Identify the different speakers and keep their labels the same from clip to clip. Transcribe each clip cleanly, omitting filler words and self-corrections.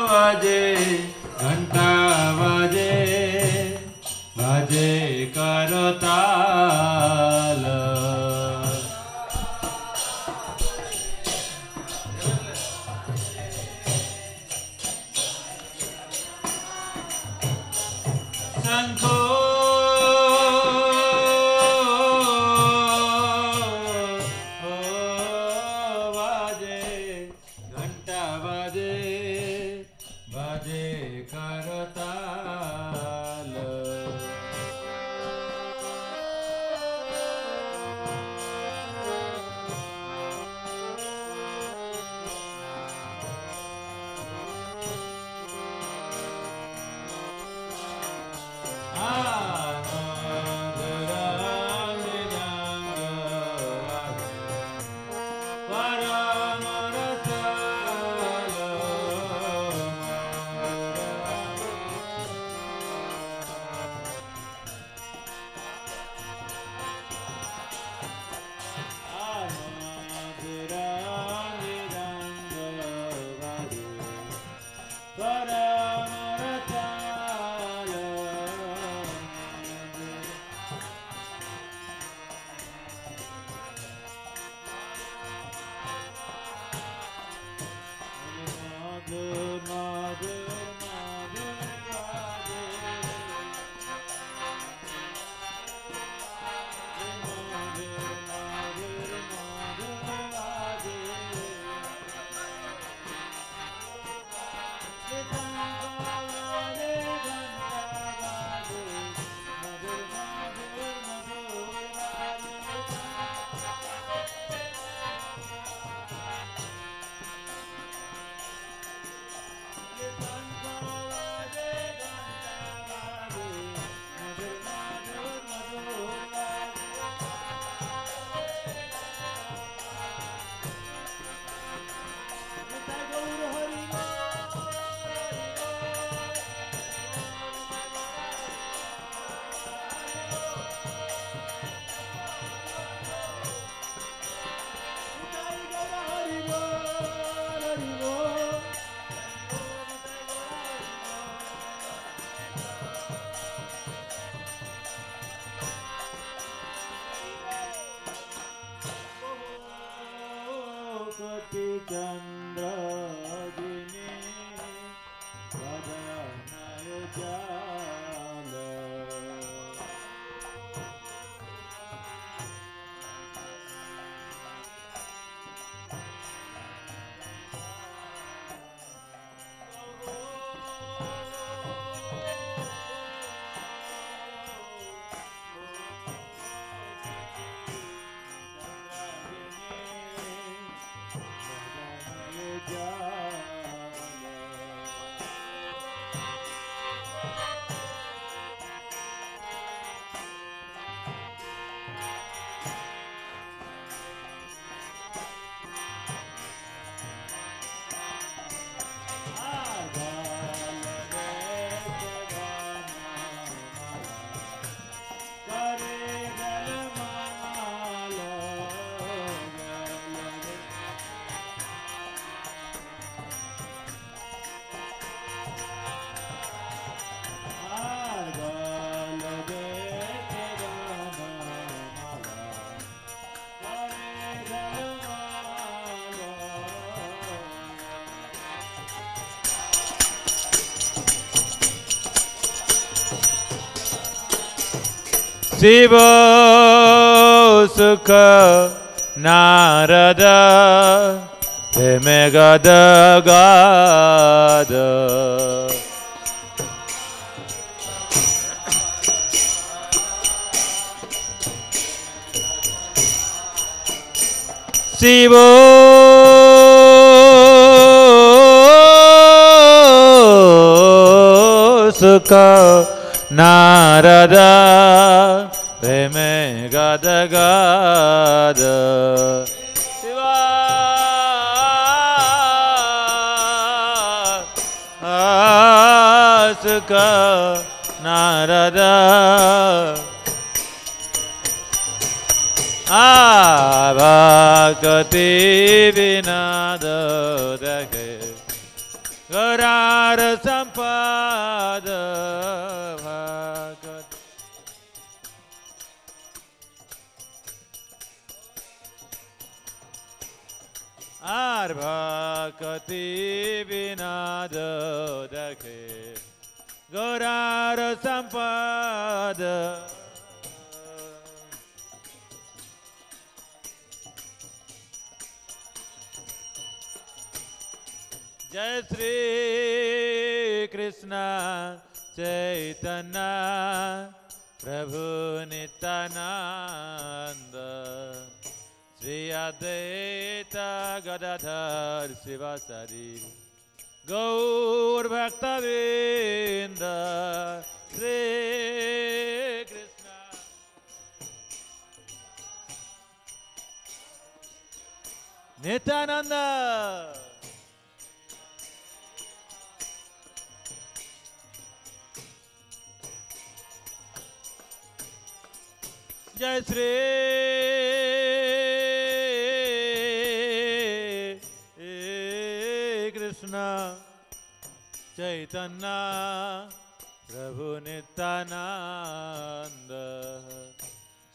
Speaker 1: बजे घंटा बजे बजे करताल शंखो शिव सुख नारद प्रेमे गद गाद शिव सुख नारद प्रेमे गद गाद शिवा सुख नारद आभा Bhakti Vinada Dekhe Gaurara Sampada Bhakti Ar Bhakti Vinada Dekhe Gaurara Sampada Jai Shri Krishna Chaitanya Prabhu Nityananda Shri Advaita Gadadhar Sivasari Gaur Bhaktavinda Shri Krishna Nityananda Jai Shri Krishna Chaitanya Prabhu Nityananda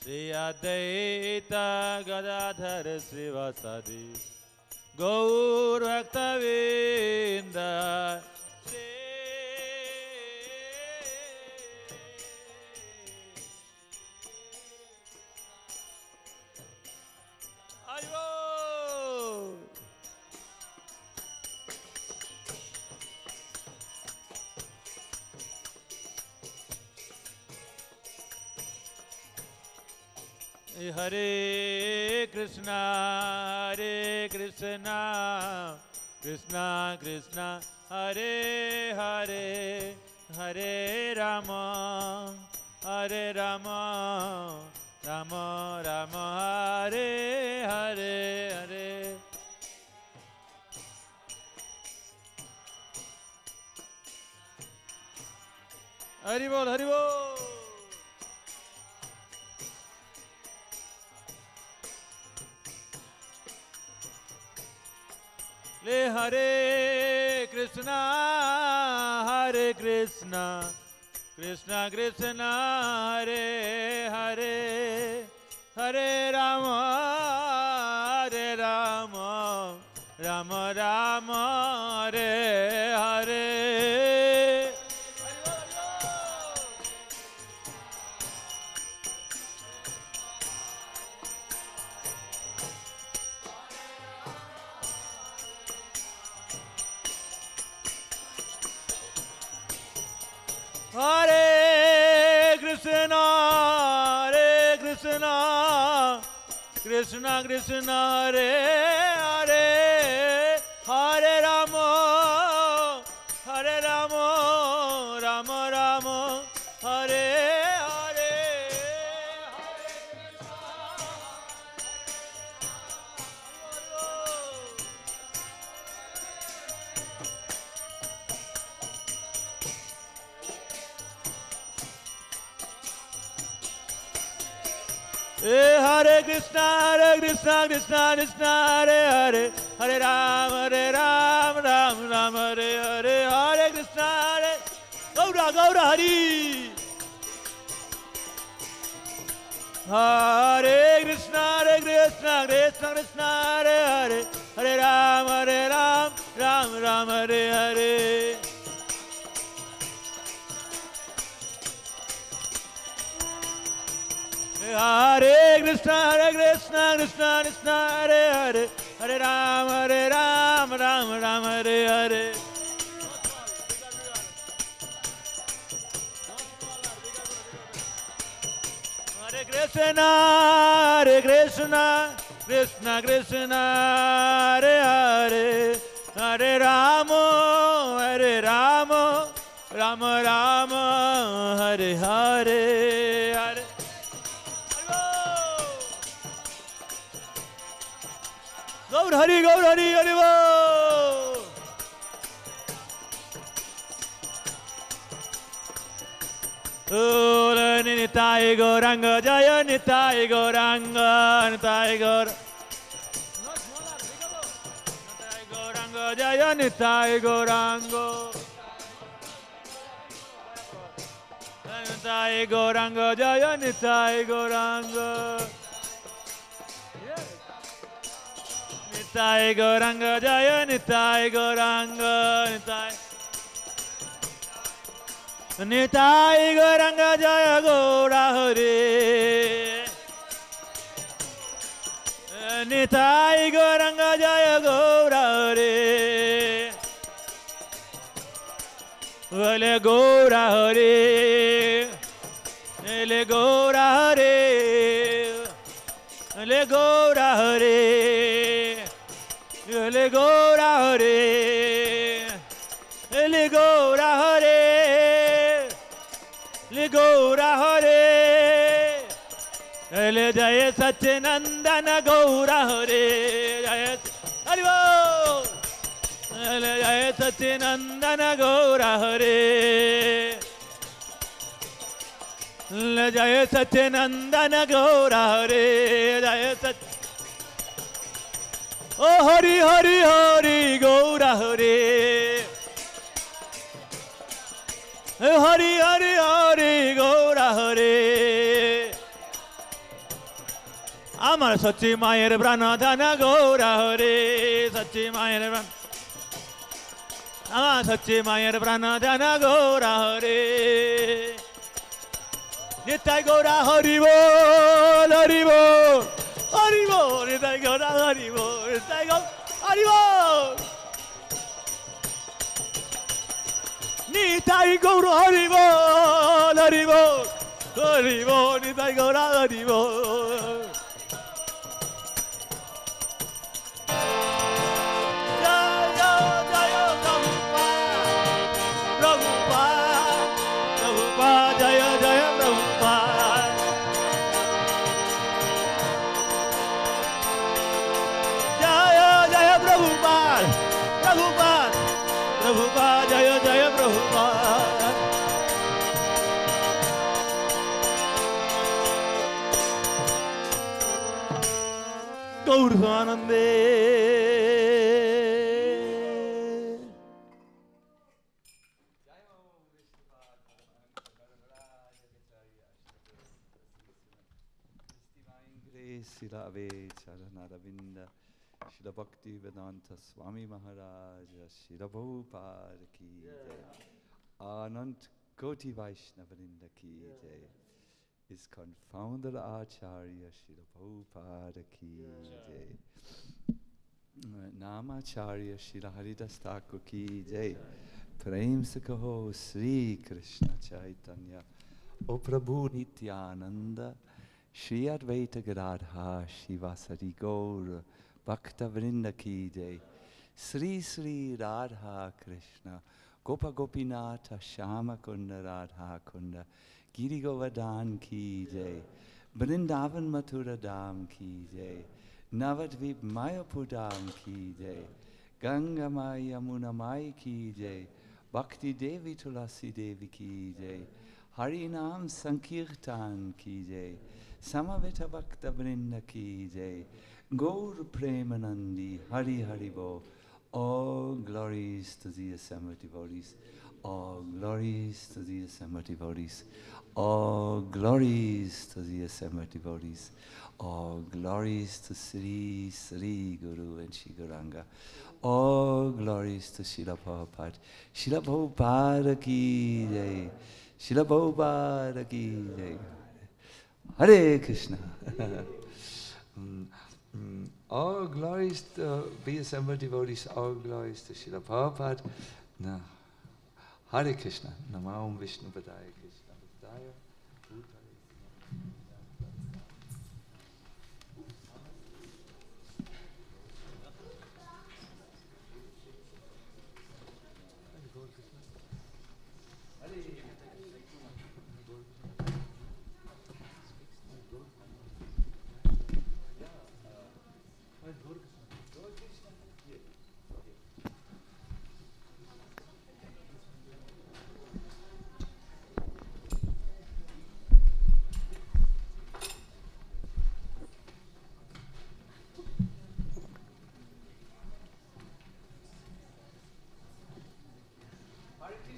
Speaker 1: Shri Advaita Gadadhar Sivasadi Gaur Bhaktavinda Hare Krishna, Krishna Krishna, Hare Hare, Hare Rama, Rama Rama, Hare Hare, Hare. Hari Bol, Hari Bol. Le Hare Krishna, Krishna Krishna, Hare Hare, Hare Rama, Rama Rama, Hare Hare. Hare Krishna, Krishna Krishna, Hare Hare, Hare Rama, Rama Rama, Hare Hare. Hare Krishna, Krishna Krishna, Hare Hare, Hare Ram, Ram Ram, Hare Hare, Hare Krishna, Hare Gaura Hari. Hare Krishna, Krishna Krishna, Hare Hare, Hare Ram, Ram Ram, Hare Hare. Hare Krishna, Krishna Krishna, Hare Hare, Hare Ram, Ram Ram, Hare Hare. Hare Krishna, Krishna Krishna, Hare Hare, Hare Rama, Rama Rama, Hare Hare, Hare. Gaur Hari, Hari Bol. Nitai Gauranga, Jaya Nitai Gauranga, Nitai Gaur. Jaya Nitai Gaurango. Nitai Gaurango, Jaya Nitai Gaurango. Nitai Gaurango, Jaya Nitai Gaurango. Nitai Gaurango, Jaya Gaura Hare. Nitai Gaurango, Jaya Gaura Hare. Vale Gaura Hare. Le Gaura Hare. Le Gaura Hare. Le Gaura Hare. Le Gaura Hare. Le Gaura Hare. Le Jaya Sacinandana Gaura Hare. Jaya Haribo. Le Jaya Sacinandana Gaura Hare. Le Jaya Sacinandana Gaura Hare. Jaya Sat. Oh Hari Hari Hari Gaura Hare. Hari Hari Hari Gaura Hare. Amar Sachi Mayer Pranadhana Gaura Hare. Sachi Mayer Pran. Amar Sachi Mayer Pranadhana Gaura Hare. Nitai Gaura Haribol Haribol Haribol. Nitai Gaura Haribol. Nitai Gaura Haribol. Nitai Gaura Haribol Haribol Haribol. Nitai Gaura Haribol. Prabhupada, Jaya Jaya Prabhupada. Gauravanande.
Speaker 2: Sila Ave Charanaravinda. Shila Bhakti Vedanta Swami Maharaj, Shila Prabhupada ki jai. Anant Koti Vaishnava Vrinda ki jai. Is confounded Acharya Shila Prabhupada ki jai. Namacharya Shila Haridas Thakur ki jai. Prem se kaho Sri Krishna Chaitanya. O Prabhu Nityananda. Shri Advaita Gadadha Shivasari Gaur Bhakta Vrinda ki jai. Sri Sri Radha Krishna Gopa Gopinatha Shama Kunda Radha Kunda Giri Govardhan ki jai. Vrindavan Mathura Dham ki jai. Navadvip Mayapur Dham ki jai. Ganga Maya Yamuna Mai ki jai. Bhakti Devi Tulasi Devi ki jai. Harinam Sankirtan ki jai. Samaveta Bhakta Vrinda ki jai. Gaur Premanandi Hari Hari Bo. All glories to the assembled devotees. All glories to the assembled devotees. All glories to the assembled devotees. All glories to Sri Sri Guru and Shri Gauranga. All glories to Srila Prabhupada. Srila Prabhupada ki jai. Srila Prabhupada ki jai. Hare Krishna. All glories to be assembled devotees, all glories to Srila Prabhupada. No. Hare Krishna. Namo Vishnu Padaya Krishna Padaya.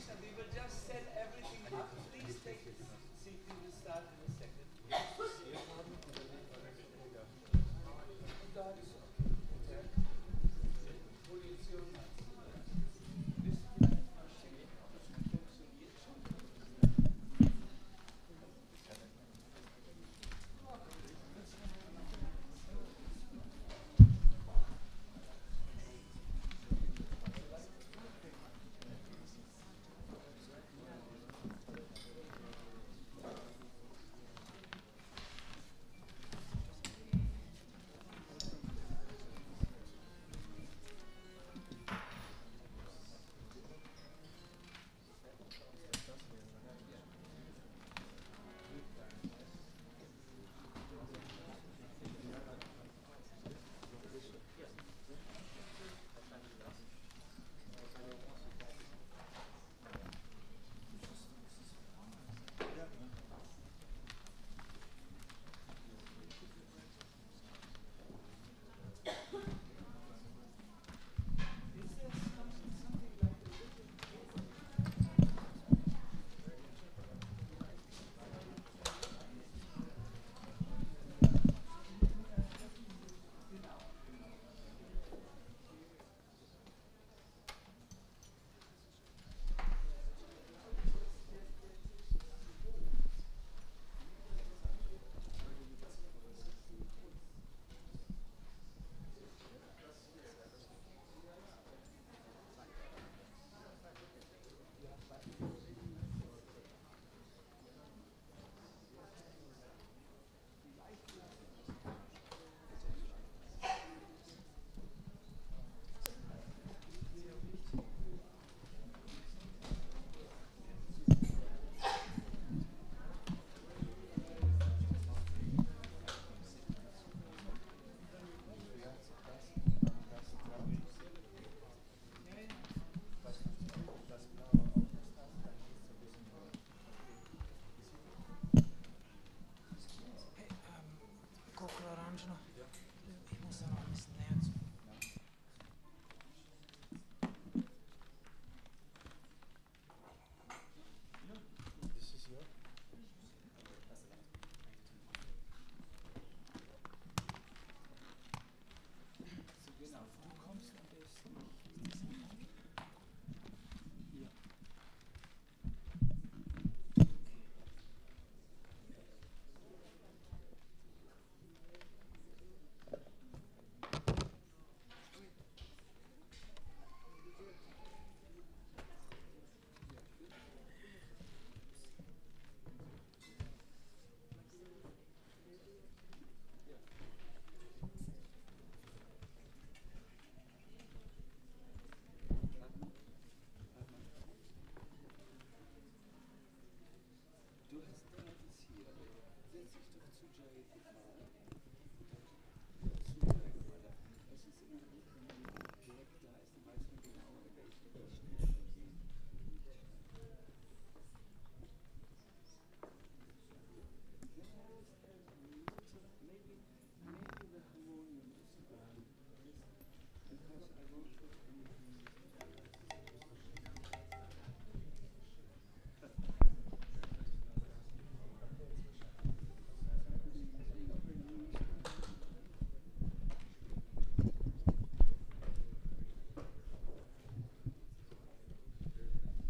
Speaker 2: Krishna, we will just set everything up. Please take a seat. We will start in a second.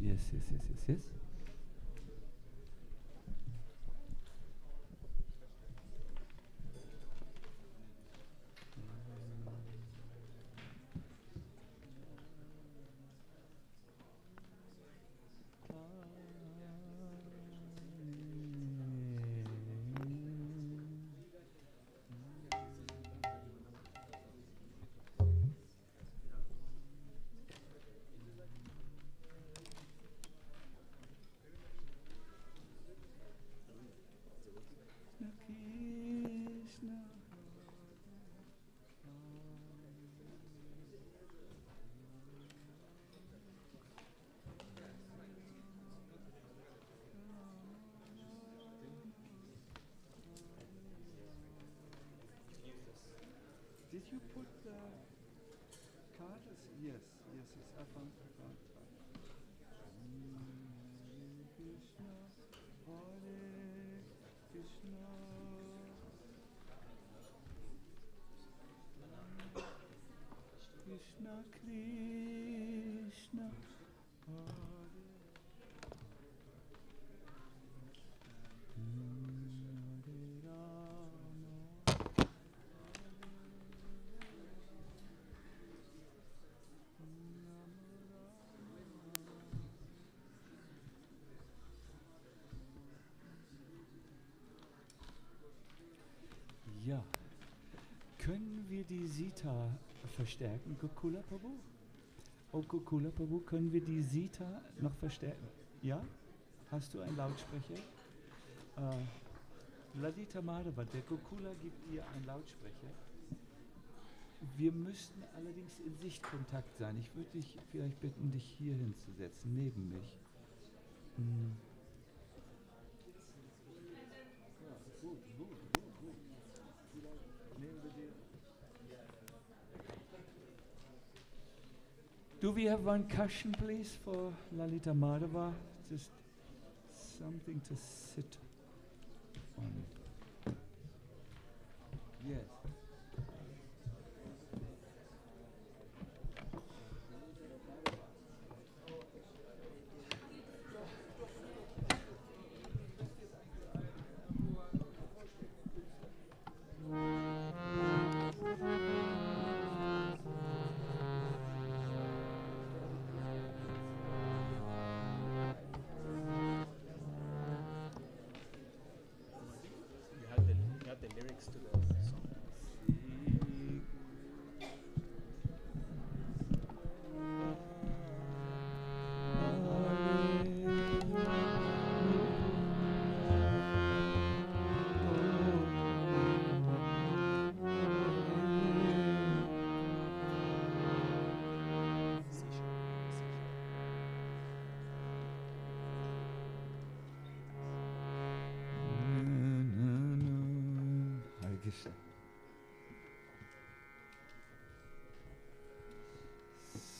Speaker 3: Yes.
Speaker 2: Did you put the card? Yes. I found. Krishna, Ja, können wir die Sita verstärken, Gokula Prabhu? Oh, Gokula Prabhu, können wir die Sita noch verstärken? Ja? Hast du einen Lautsprecher? Lalita Madhava, der Gokula gibt ihr einen Lautsprecher. Wir müssten allerdings in Sichtkontakt sein. Ich würde dich vielleicht bitten, dich hier hinzusetzen, neben mich. Ja, gut. Nehmen wir dir. Do we have one cushion, please, for Lalita Madhava? Just something to sit on. Yes.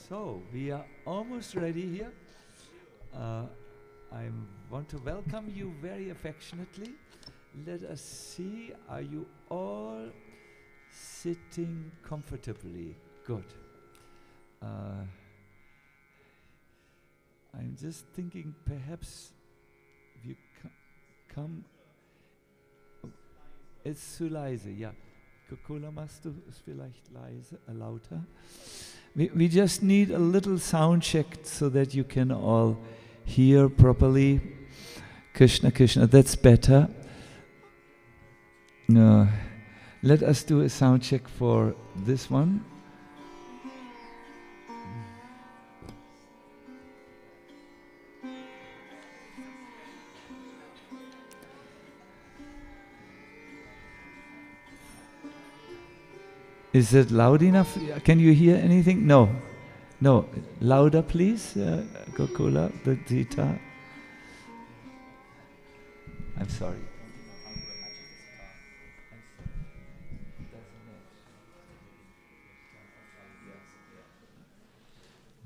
Speaker 2: So, we are almost ready here. I want to welcome you very affectionately. Let us see, are you all sitting comfortably? Good. I'm just thinking perhaps if you come, ist zu leise, ja. Gokula, machst du es vielleicht leise, lauter? We just need a little sound check so that you can all hear properly. Krishna, Krishna, that's better. Let us do a sound check for this one. Is it loud enough? Can you hear anything? No. No. Louder, please, Gokula, the Gita. I'm sorry.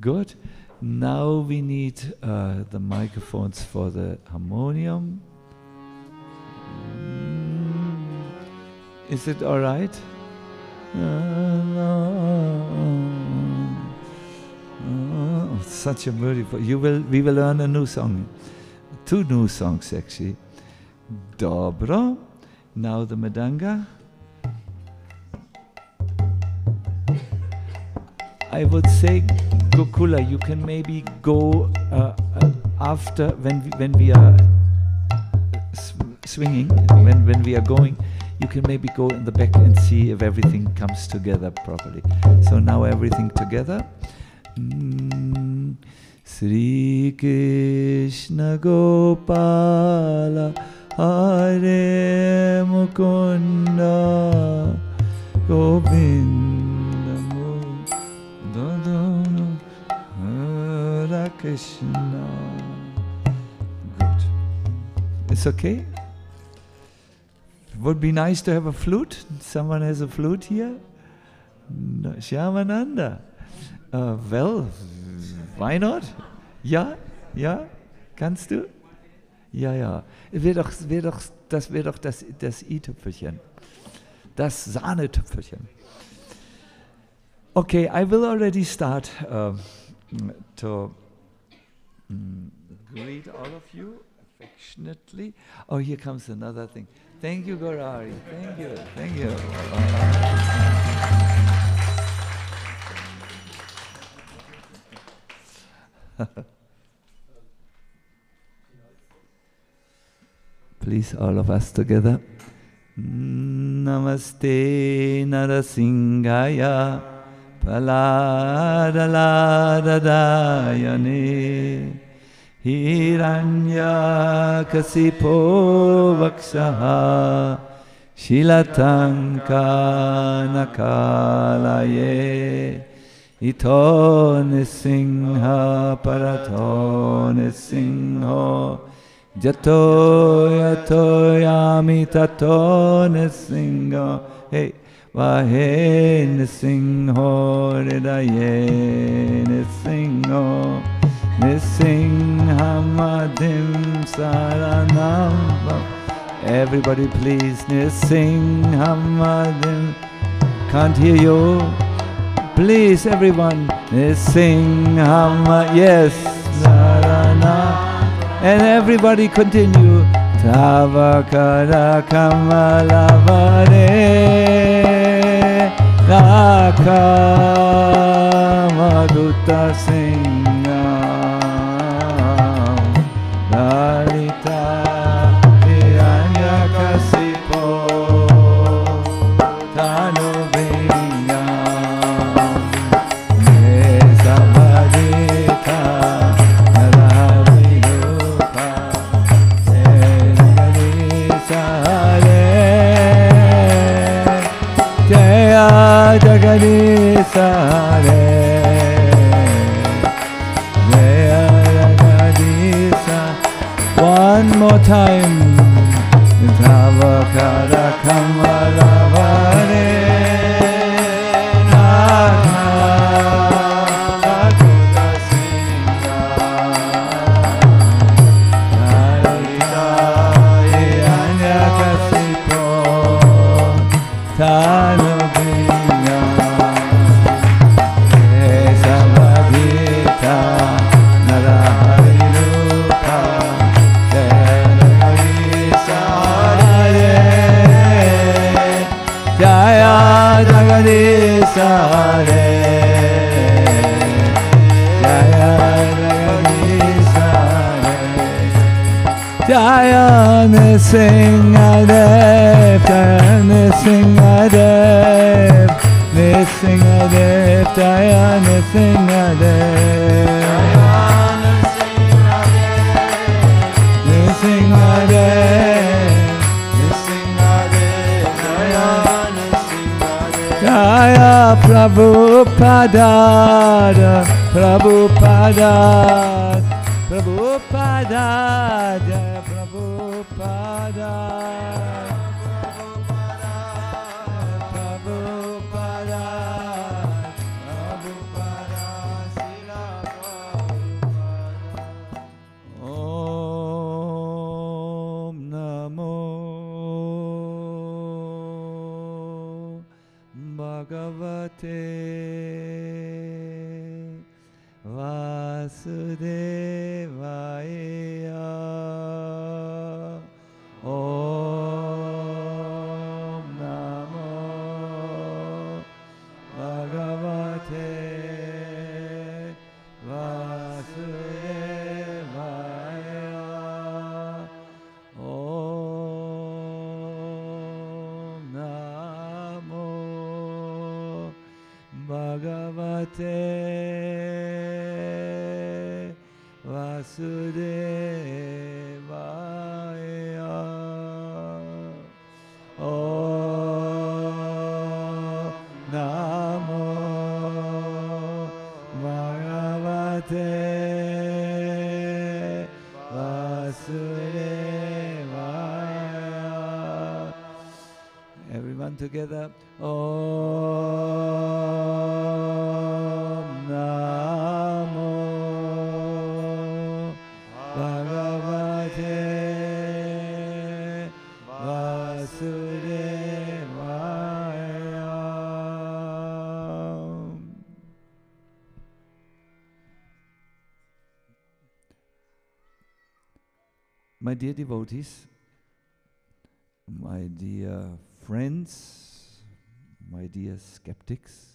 Speaker 2: Good. Now we need the microphones for the harmonium. Is it all right? Such a beautiful. We will learn a new song, 2 new songs actually. Dobro. Now the Madanga. I would say, Gokula, you can maybe go after when we are swinging, when we are going. You can maybe go in the back and see if everything comes together properly. So now everything together. Sri Krishna Gopala Hare Mukunda Govinda Mukunda Hare Krishna. Good. It's okay? Would be nice to have a flute. Someone has a flute here? No. Shyamananda. Well, why not? Ja? Ja? Kannst du?
Speaker 3: Ja, ja. Das wäre doch das i-Tüpfelchen. Das Sahnetüpfelchen. Okay, I will already start to greet all of you affectionately. Oh, here comes another thing. Thank you, Gaurari. Thank you. Thank you. Please, all of us together. Namaste Narasinghaya Palaradadayane Hiranya Kasipo Vakshaha Shilatanka Nakalaye Ito Nisingha Parato Nisingho Jato yato yami tato nisingho hey vahe nisingho hridaye nisingho nisinghamadhim saranam. Everybody please, nisinghamadhim. Can't hear you. Please everyone, nisinghamad. Yes, saranam. And everybody continue. Tavakara kamalavare Nakamaduta singam Lalita Hiranyakasipo Tanubingam Nesabadita Jagadisa Jaya Jagadisa. One more time. Tavakara Kamalavare Nakamaduta Singha Lalita Hiranyakasipo Tanubhinga Sabadita Naraharirupa Jaya Jagadisa Re Jaya Jagadisa Re Jaya Nisingadev Jaya Nisingadev Nisingadev Jaya Nisingadev Jaya Prabhupada Prabhupada Prabhupada Jaya Prabhupada Prabhupada Prabhupada Srila Prabhupada. Om Namo Bhagavate Vasudevaya. Om Namo Bhagavate Vasudevaya. Om Namo Bhagavate Vasudevaya. Om Namo Bhagavate Vasudevaya. Everyone together. Om Namo Bhagavate My dear devotees, my dear friends, my dear skeptics,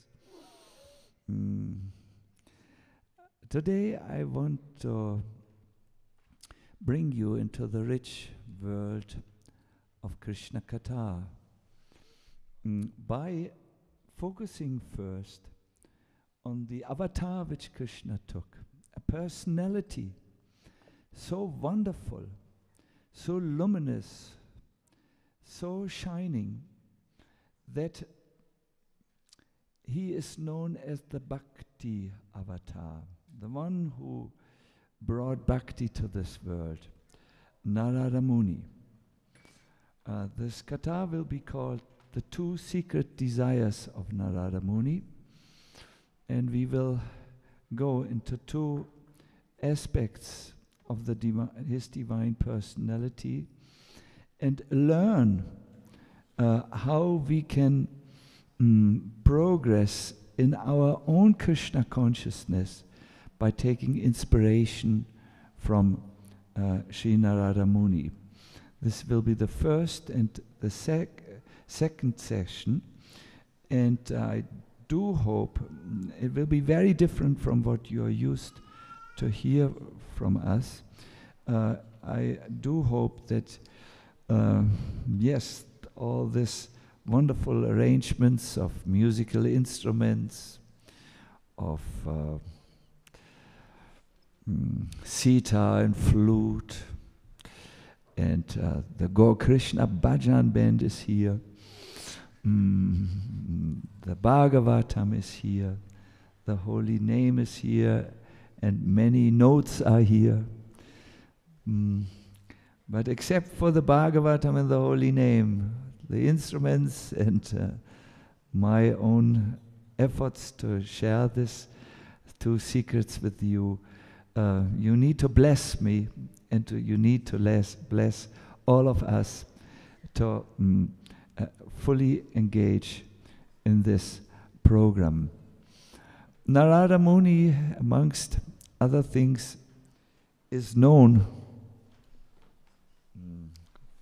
Speaker 3: today I want to bring you into the rich world of Krishna Katha by focusing first on the avatar which Krishna took, a personality so wonderful, so luminous, so shining, that he is known as the Bhakti avatar, the one who brought Bhakti to this world, Narada Muni. This katha will be called the two secret desires of Narada Muni, and we will go into two aspects of his divine personality and learn how we can progress in our own Krishna consciousness by taking inspiration from Sri Narada Muni. This will be the first and the second session, and I do hope it will be very different from what you are used to hear from us. I do hope that, yes, all this wonderful arrangements of musical instruments, of sitar and flute, and the Krishna Bhajan band is here. The Bhagavatam is here. The holy name is here, and many notes are here. But except for the Bhagavatam and the holy name, the instruments and my own efforts to share this two secrets with you, you need to bless me, and you need to bless all of us to fully engage in this program. Narada Muni, amongst other things, is known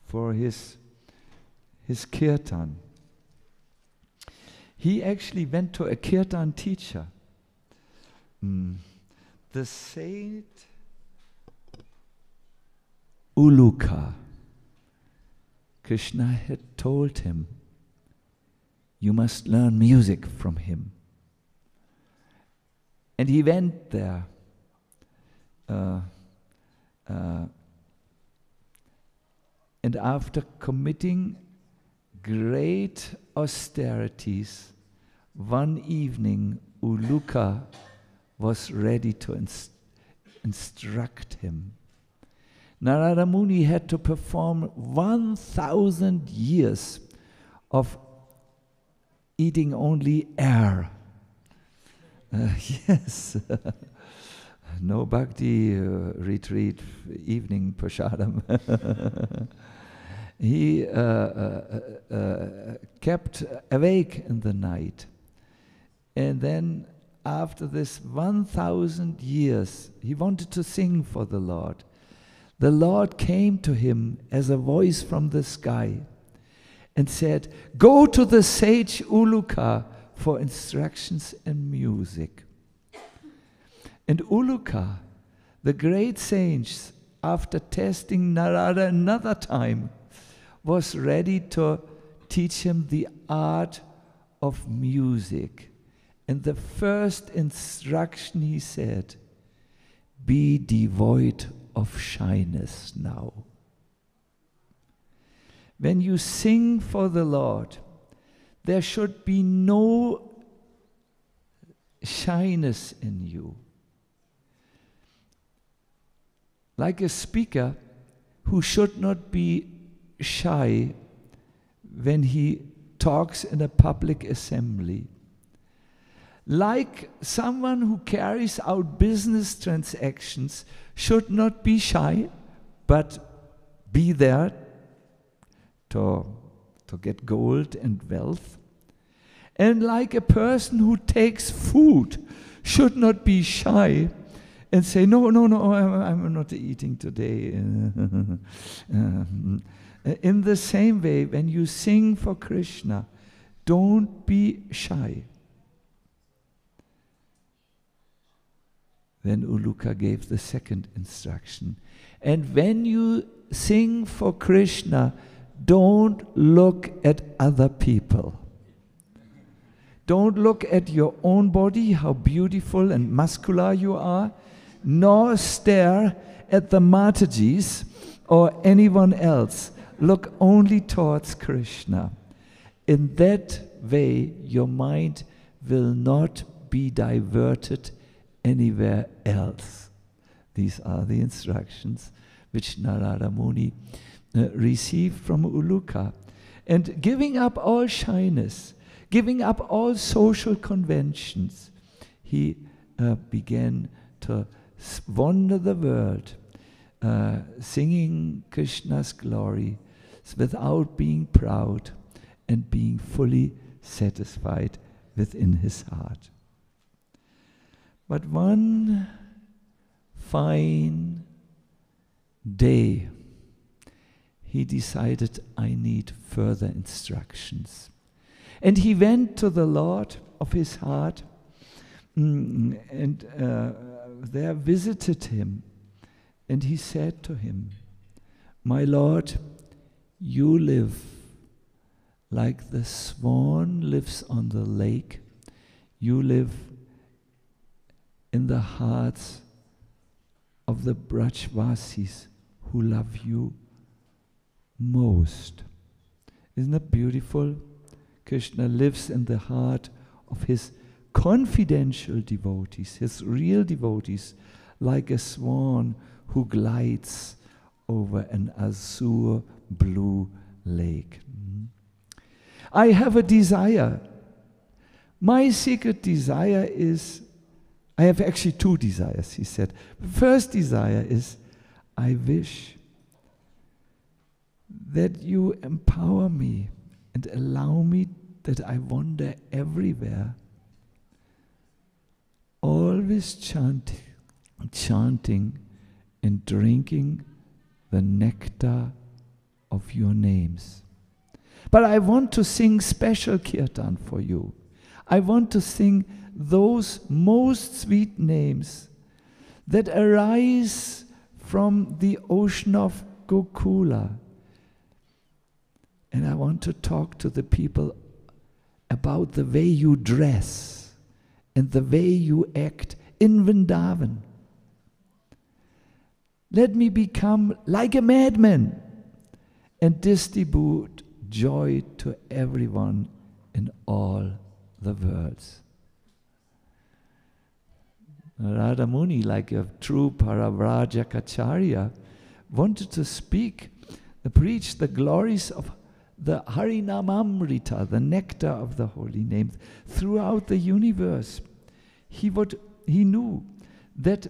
Speaker 3: for his kirtan. He actually went to a kirtan teacher. The saint Uluka. Krishna had told him, you must learn music from him. And he went there. And after committing great austerities, one evening Uluka was ready to instruct him. Narada Muni had to perform 1,000 years of eating only air. Yes. No Bhakti retreat, evening prasadam. He kept awake in the night. And then after this 1,000 years, he wanted to sing for the Lord. The Lord came to him as a voice from the sky and said, go to the sage Uluka for instructions in music. And Uluka, the great sage, after testing Narada another time, was ready to teach him the art of music. And the first instruction he said, be devoid of shyness now. When you sing for the Lord, there should be no shyness in you. Like a speaker who should not be shy when he talks in a public assembly. Like someone who carries out business transactions should not be shy, but be there to get gold and wealth. And like a person who takes food should not be shy and say, no, I'm not eating today. In the same way, when you sing for Krishna, don't be shy. Then Uluka gave the second instruction. And when you sing for Krishna, don't look at other people. Don't look at your own body, how beautiful and muscular you are, nor stare at the Matajis or anyone else. Look only towards Krishna. In that way, your mind will not be diverted anywhere else. These are the instructions which Narada Muni received from Uluka. And giving up all shyness, giving up all social conventions, he began to wander the world, singing Krishna's glory without being proud and being fully satisfied within his heart. But one fine day, he decided, I need further instructions. And he went to the Lord of his heart and there visited him. And he said to him, my Lord, you live like the swan lives on the lake. You live in the hearts of the Brajvasis who love you most. Isn't that beautiful? Krishna lives in the heart of his confidential devotees, his real devotees, like a swan who glides over an azure blue lake. I have a desire. My secret desire is, I have actually two desires, he said. The first desire is, I wish that you empower me and allow me that I wander everywhere, always chanting and drinking the nectar of your names. But I want to sing special kirtan for you. I want to sing those most sweet names that arise from the ocean of Gokula. And I want to talk to the people about the way you dress and the way you act in Vrindavan. Let me become like a madman and distribute joy to everyone in all the worlds. Narada Muni, like a true Paravrajacharya, wanted to preach the glories of the Harinamamrita, the nectar of the holy names, throughout the universe. He knew that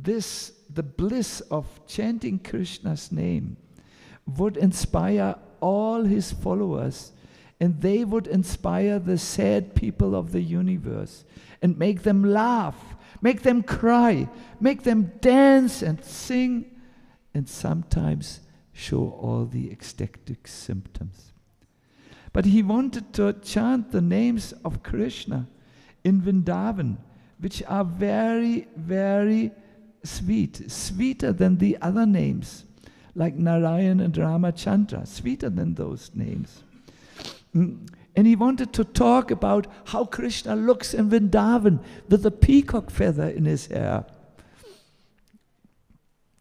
Speaker 3: the bliss of chanting Krishna's name would inspire all his followers, and they would inspire the sad people of the universe and make them laugh, make them cry, make them dance and sing, and sometimes show all the ecstatic symptoms. But he wanted to chant the names of Krishna in Vrindavan, which are very, very sweet, sweeter than the other names, like Narayan and Ramachandra, sweeter than those names. And he wanted to talk about how Krishna looks in Vrindavan with a peacock feather in his hair.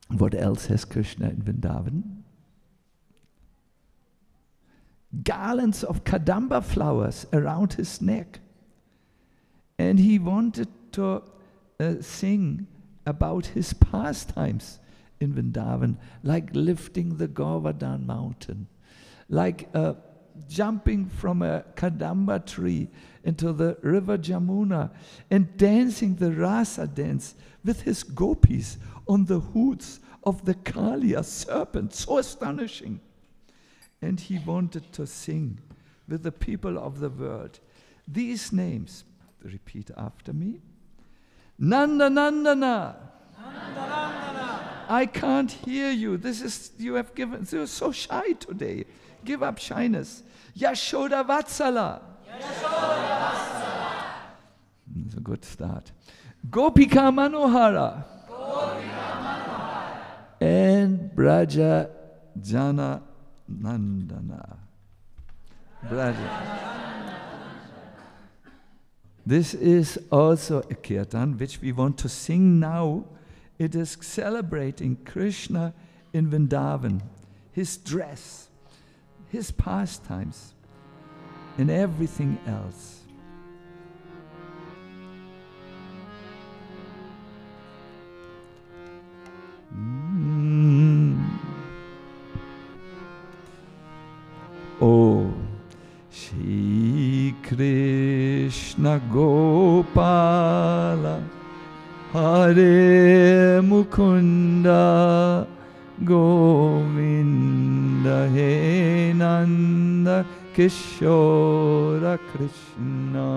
Speaker 3: What else has Krishna in Vrindavan? Garlands of kadamba flowers around his neck. And he wanted to sing about his pastimes in Vrindavan, like lifting the Govardhan mountain, like jumping from a kadamba tree into the river Jamuna and dancing the rasa dance with his gopis on the hoods of the Kaliya serpent, so astonishing. And he wanted to sing with the people of the world these names. Repeat after me. Nanda Nandana, I can't hear you. You have given, you're so shy today. Give up shyness. Yashoda Vatsala. That's a good start. Gopika Manohara. And Braja Jana Nandana. Braja. This is also a kirtan which we want to sing now. It is celebrating Krishna in Vrindavan, his dress, his pastimes, and everything else. Oh, Shri Krishna Gopala Hare Mukunda Govinda He Nanda Kishora Krishna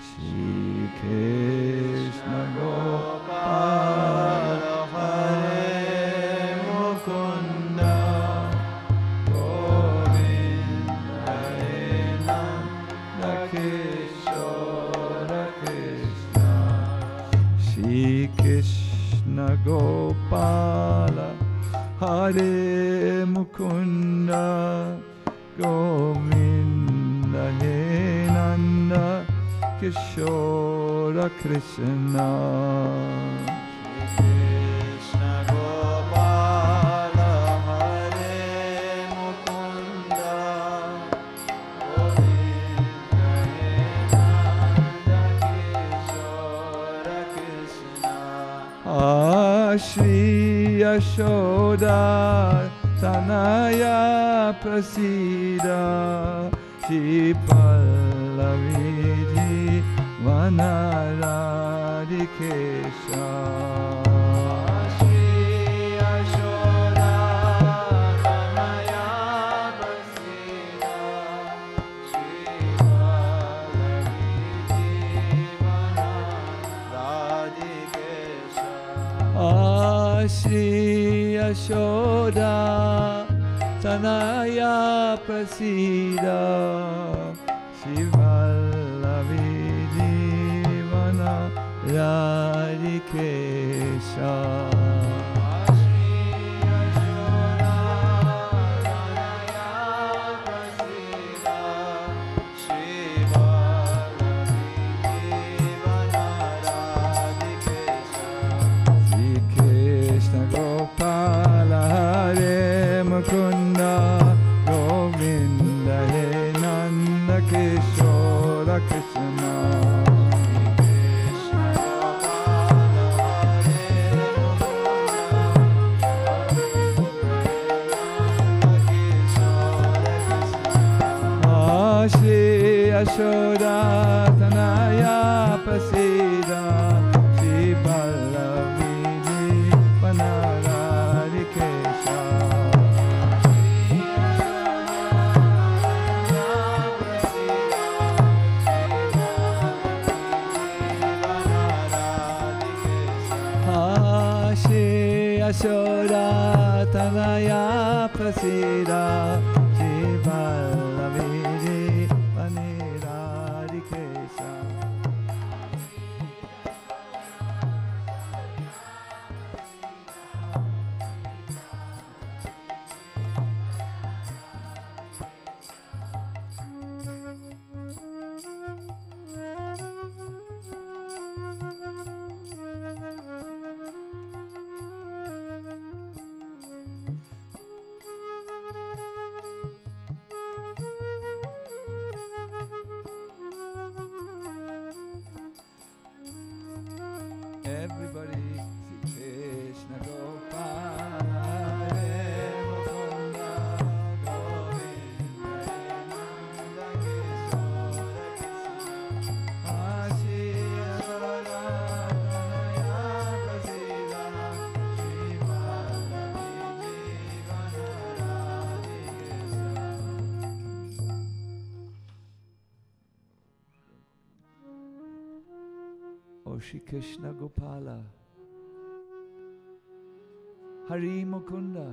Speaker 3: Shri Krishna Gopala Hare Mukunda Govinda He Nanda Kishora Krishna Shri Krishna Gopala Hare Mukunda Govinda He Nanda Keshava Krishna Krishna Gopala Hare Mukunda Govinda He Nanda Keshava Krishna Shri Yashoda Tanaya Prasida Shri Pallavi Vanaradikesha Shri Yashoda Tanaya Prasida Shri Pallavi Vanaradikesha Shri Yashoda Tanaya Prasida Shivallavi Divana Radikesha Mukunda Govinda He Nanda Keshava Krishna Shri Yashoda Tanaya Prasida Shri Pallavi Vanaradikesha Yashoda Tanaya Prasida Shri Pallavi Vanaradikesha Everybody, Krishna Gopala Hare Mukunda Govinda He Nanda Keshava Krishna Shri Yashoda Tanaya Prasida Shri Pallavi Vanaradikesha Oh Shri Krishna Gopala Hari Mukunda,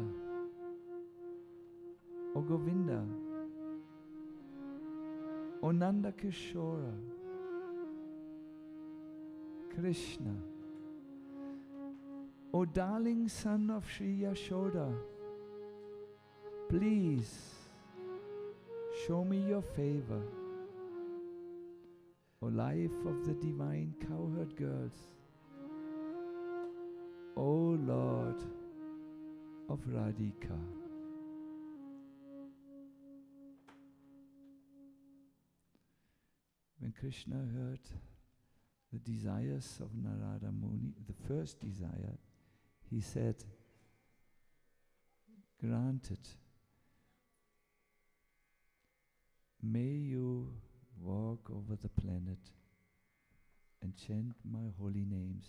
Speaker 3: O Govinda, O Nanda Kishora, Krishna, O darling son of Sri Yashoda, please show me your favor. O life of the divine cowherd girls, O Lord of Radhika. When Krishna heard the desires of Narada Muni, the first desire, he said, granted, may you walk over the planet and chant my holy names,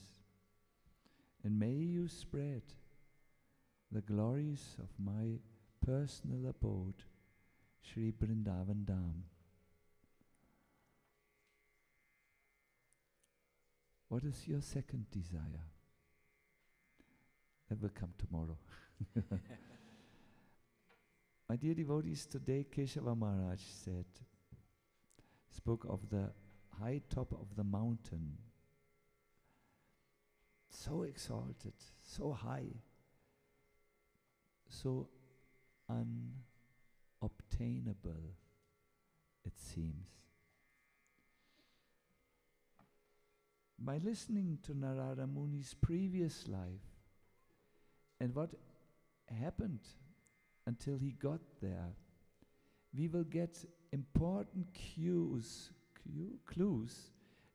Speaker 3: and may you spread the glories of my personal abode, Sri Vrindavan Dham. What is your second desire? That will come tomorrow. My dear devotees, today Keshava Maharaj spoke of the high top of the mountain, so exalted, so high, so unobtainable, it seems. By listening to Narada Muni's previous life and what happened until he got there, we will get important clues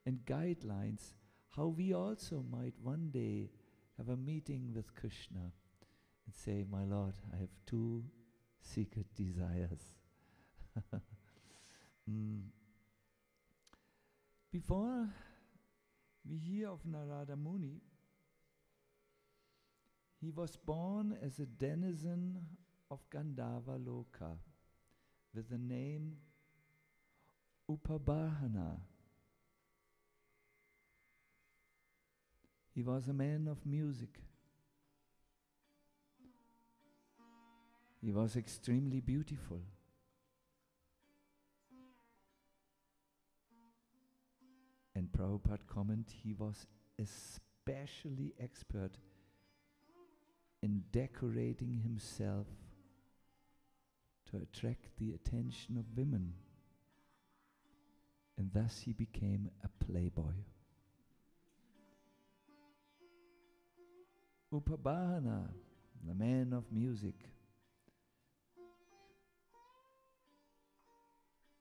Speaker 3: and guidelines how we also might one day have a meeting with Krishna and say, my Lord, I have two secret desires. Before we hear of Narada Muni, he was born as a denizen of Gandharva Loka with the name Upabhahana. He was a man of music. He was extremely beautiful. And Prabhupada comment, he was especially expert in decorating himself to attract the attention of women. And thus he became a playboy. Upabhahana, the man of music,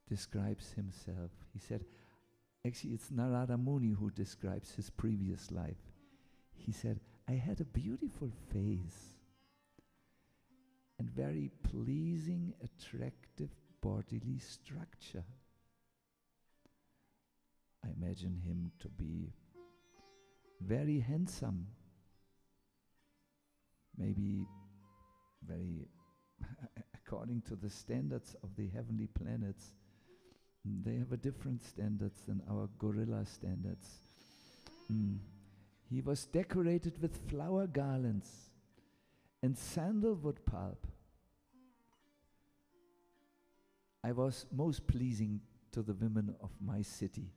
Speaker 3: describes himself. He said, actually it's Narada Muni who describes his previous life. He said, I had a beautiful face and very pleasing, attractive bodily structure. I imagine him to be very handsome, maybe very, according to the standards of the heavenly planets, they have a different standards than our gorilla standards. He was decorated with flower garlands and sandalwood pulp. I was most pleasing to the women of my city.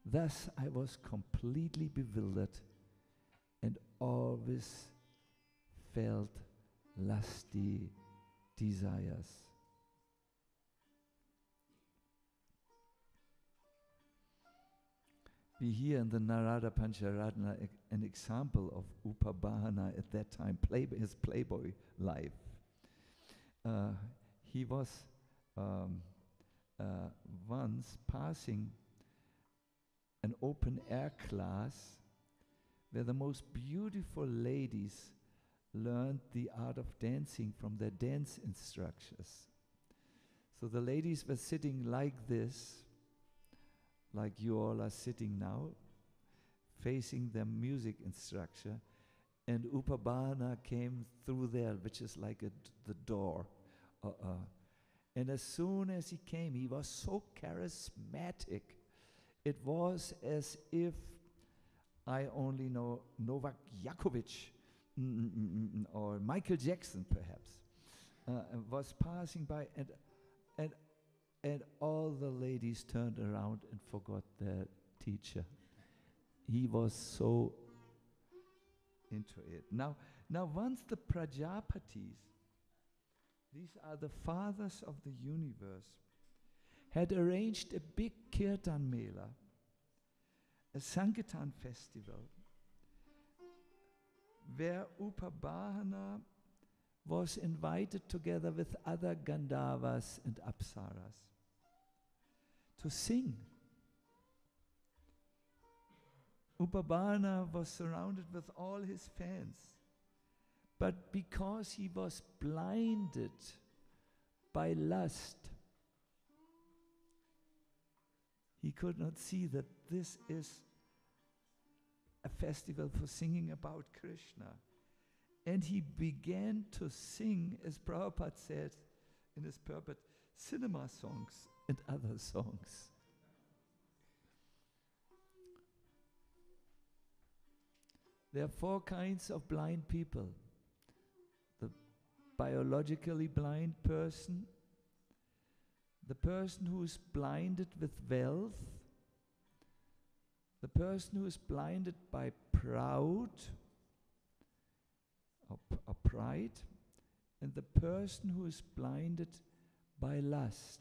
Speaker 3: Thus I was completely bewildered and always felt lusty desires. We hear in the Narada Pancharatna an example of Upabhahana at that time, his playboy life. He was once passing an open-air class where the most beautiful ladies learned the art of dancing from their dance instructors. So the ladies were sitting like this, like you all are sitting now, facing their music instructor, and Upabhahana came through there, which is like the door. And as soon as he came, he was so charismatic. It was as if I only know Novak Djokovic or Michael Jackson perhaps, was passing by, and all the ladies turned around and forgot their teacher. He was so into it. Now once the Prajapatis, these are the fathers of the universe, had arranged a big Kirtan Mela, a Sankirtan festival, where Upabhana was invited together with other Gandharvas and Apsaras to sing. Upabhana was surrounded with all his fans, but because he was blinded by lust, he could not see that this is a festival for singing about Krishna. And he began to sing, as Prabhupada said in his purport, cinema songs and other songs. There are 4 kinds of blind people. The biologically blind person, the person who is blinded with wealth, the person who is blinded by pride, and the person who is blinded by lust.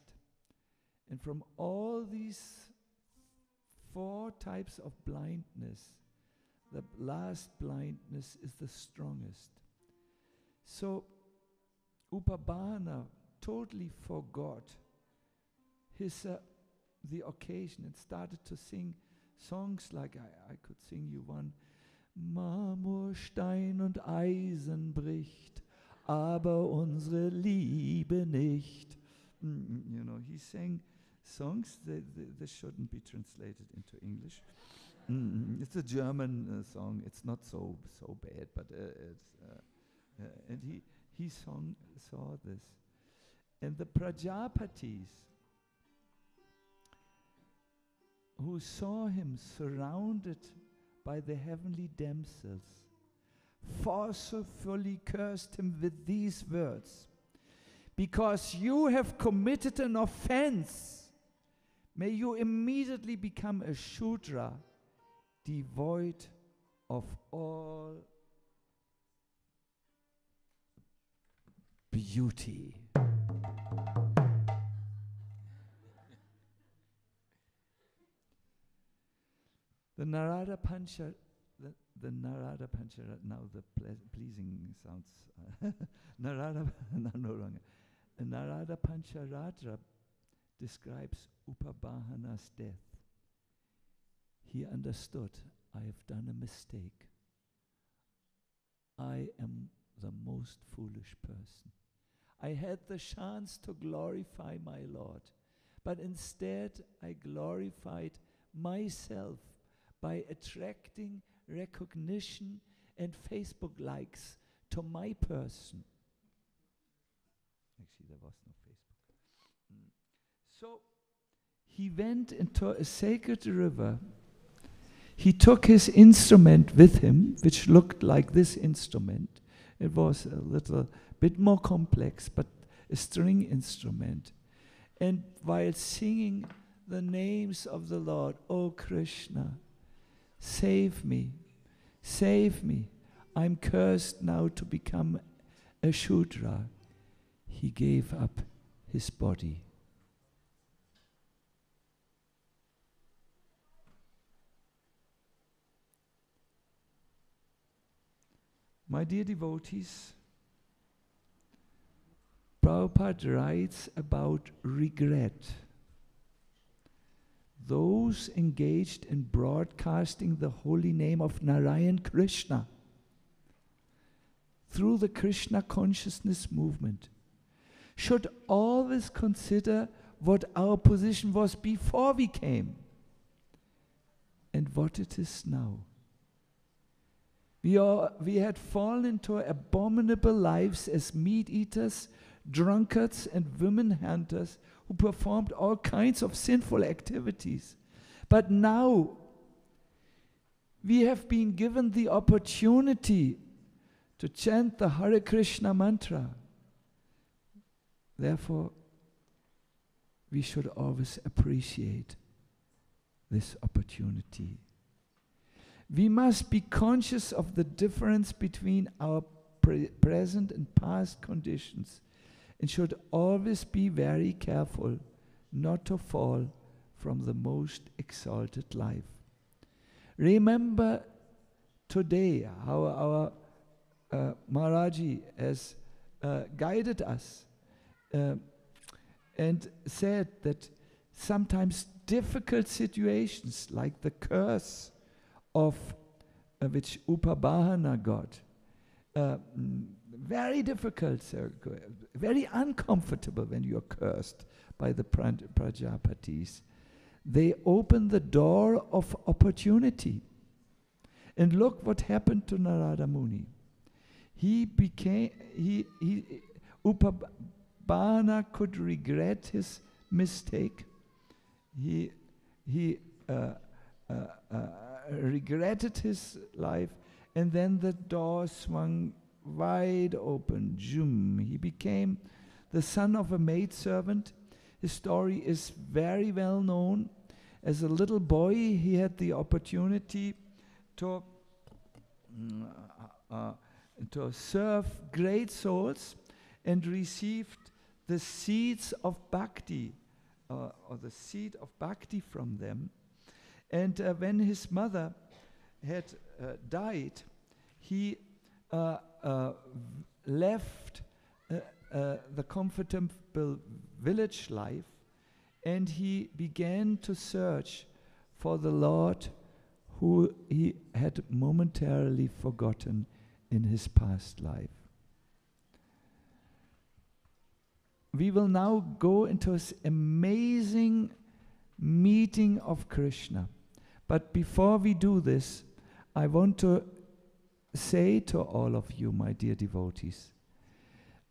Speaker 3: And from all these 4 types of blindness, the last blindness is the strongest. So Upabhana totally forgot the occasion and started to sing songs like, I could sing you one, Marmor, Stein und Eisen bricht, aber unsere Liebe nicht. He sang songs that shouldn't be translated into English. It's a German song. It's not so bad, but and he saw this, and the Prajapatis who saw him surrounded by the heavenly damsels forcefully cursed him with these words: because you have committed an offense, may you immediately become a Shudra, devoid of all beauty. The Narada Pancha, the Narada Pancha, now the pleasing sounds, Narada, no longer. Narada Pancharatra describes Upabhana's death. He understood, I have done a mistake. I am the most foolish person. I had the chance to glorify my Lord, but instead I glorified myself by attracting recognition and Facebook likes to my person. Actually, there was no Facebook. So he went into a sacred river. He took his instrument with him, which looked like this instrument. It was a little bit more complex, but a string instrument. And while singing the names of the Lord, O Krishna, save me, save me, I'm cursed now to become a Shudra, he gave up his body. My dear devotees, Prabhupada writes about regret. Those engaged in broadcasting the holy name of Narayan Krishna through the Krishna consciousness movement should always consider what our position was before we came and what it is now. We had fallen into abominable lives as meat eaters, drunkards, and women hunters who performed all kinds of sinful activities. But now we have been given the opportunity to chant the Hare Krishna mantra. Therefore, we should always appreciate this opportunity. We must be conscious of the difference between our present and past conditions and should always be very careful not to fall from the most exalted life. Remember today how our Maharaji has guided us and said that sometimes difficult situations like the curse of which Upabahana got, very difficult, very uncomfortable when you are cursed by the Prajapatis. They open the door of opportunity. And look what happened to Narada Muni. Upabhana could regret his mistake. He regretted his life, and then the door swung wide open. Jum. He became the son of a maidservant. His story is very well known. As a little boy, he had the opportunity to serve great souls and received the seeds of Bhakti, or the seed of Bhakti from them. And when his mother had died, he left the comfortable village life, and he began to search for the Lord who he had momentarily forgotten in his past life. We will now go into this amazing meeting of Krishna. But before we do this, I want to say to all of you, my dear devotees,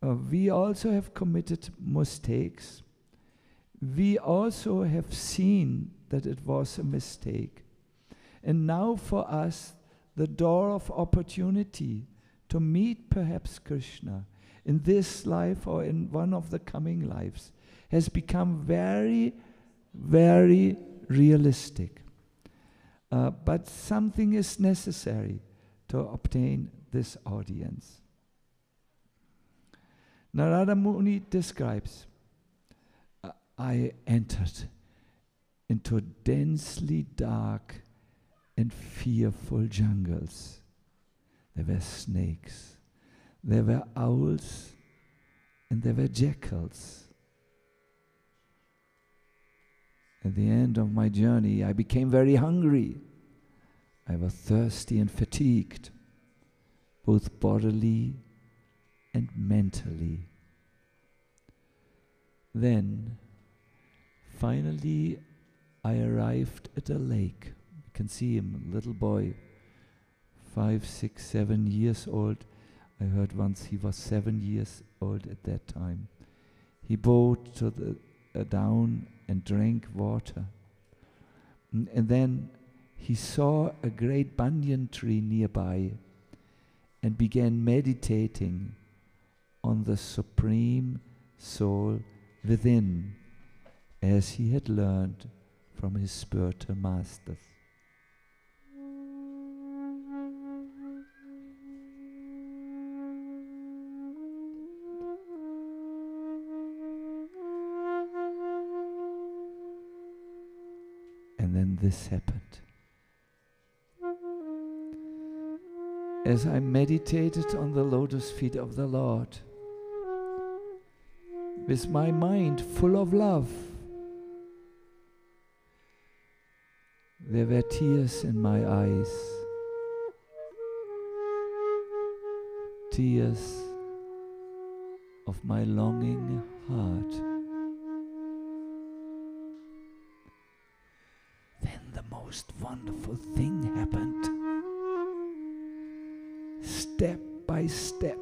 Speaker 3: we also have committed mistakes. We also have seen that it was a mistake. And now for us, the door of opportunity to meet perhaps Krishna in this life or in one of the coming lives has become very, very realistic. But something is necessary to obtain this audience. Narada Muni describes, I entered into densely dark and fearful jungles. There were snakes, there were owls, and there were jackals. At the end of my journey, I became very hungry. I was thirsty and fatigued, both bodily and mentally. Then, finally, I arrived at a lake. You can see him, a little boy, 5, 6, 7 years old. I heard once he was 7 years old at that time. He bowed to the down and drank water. And then he saw a great banyan tree nearby and began meditating on the Supreme Soul within, as he had learned from his spiritual masters. And then this happened. As I meditated on the lotus feet of the Lord, with my mind full of love, there were tears in my eyes, tears of my longing heart. Then the most wonderful thing happened. Step by step,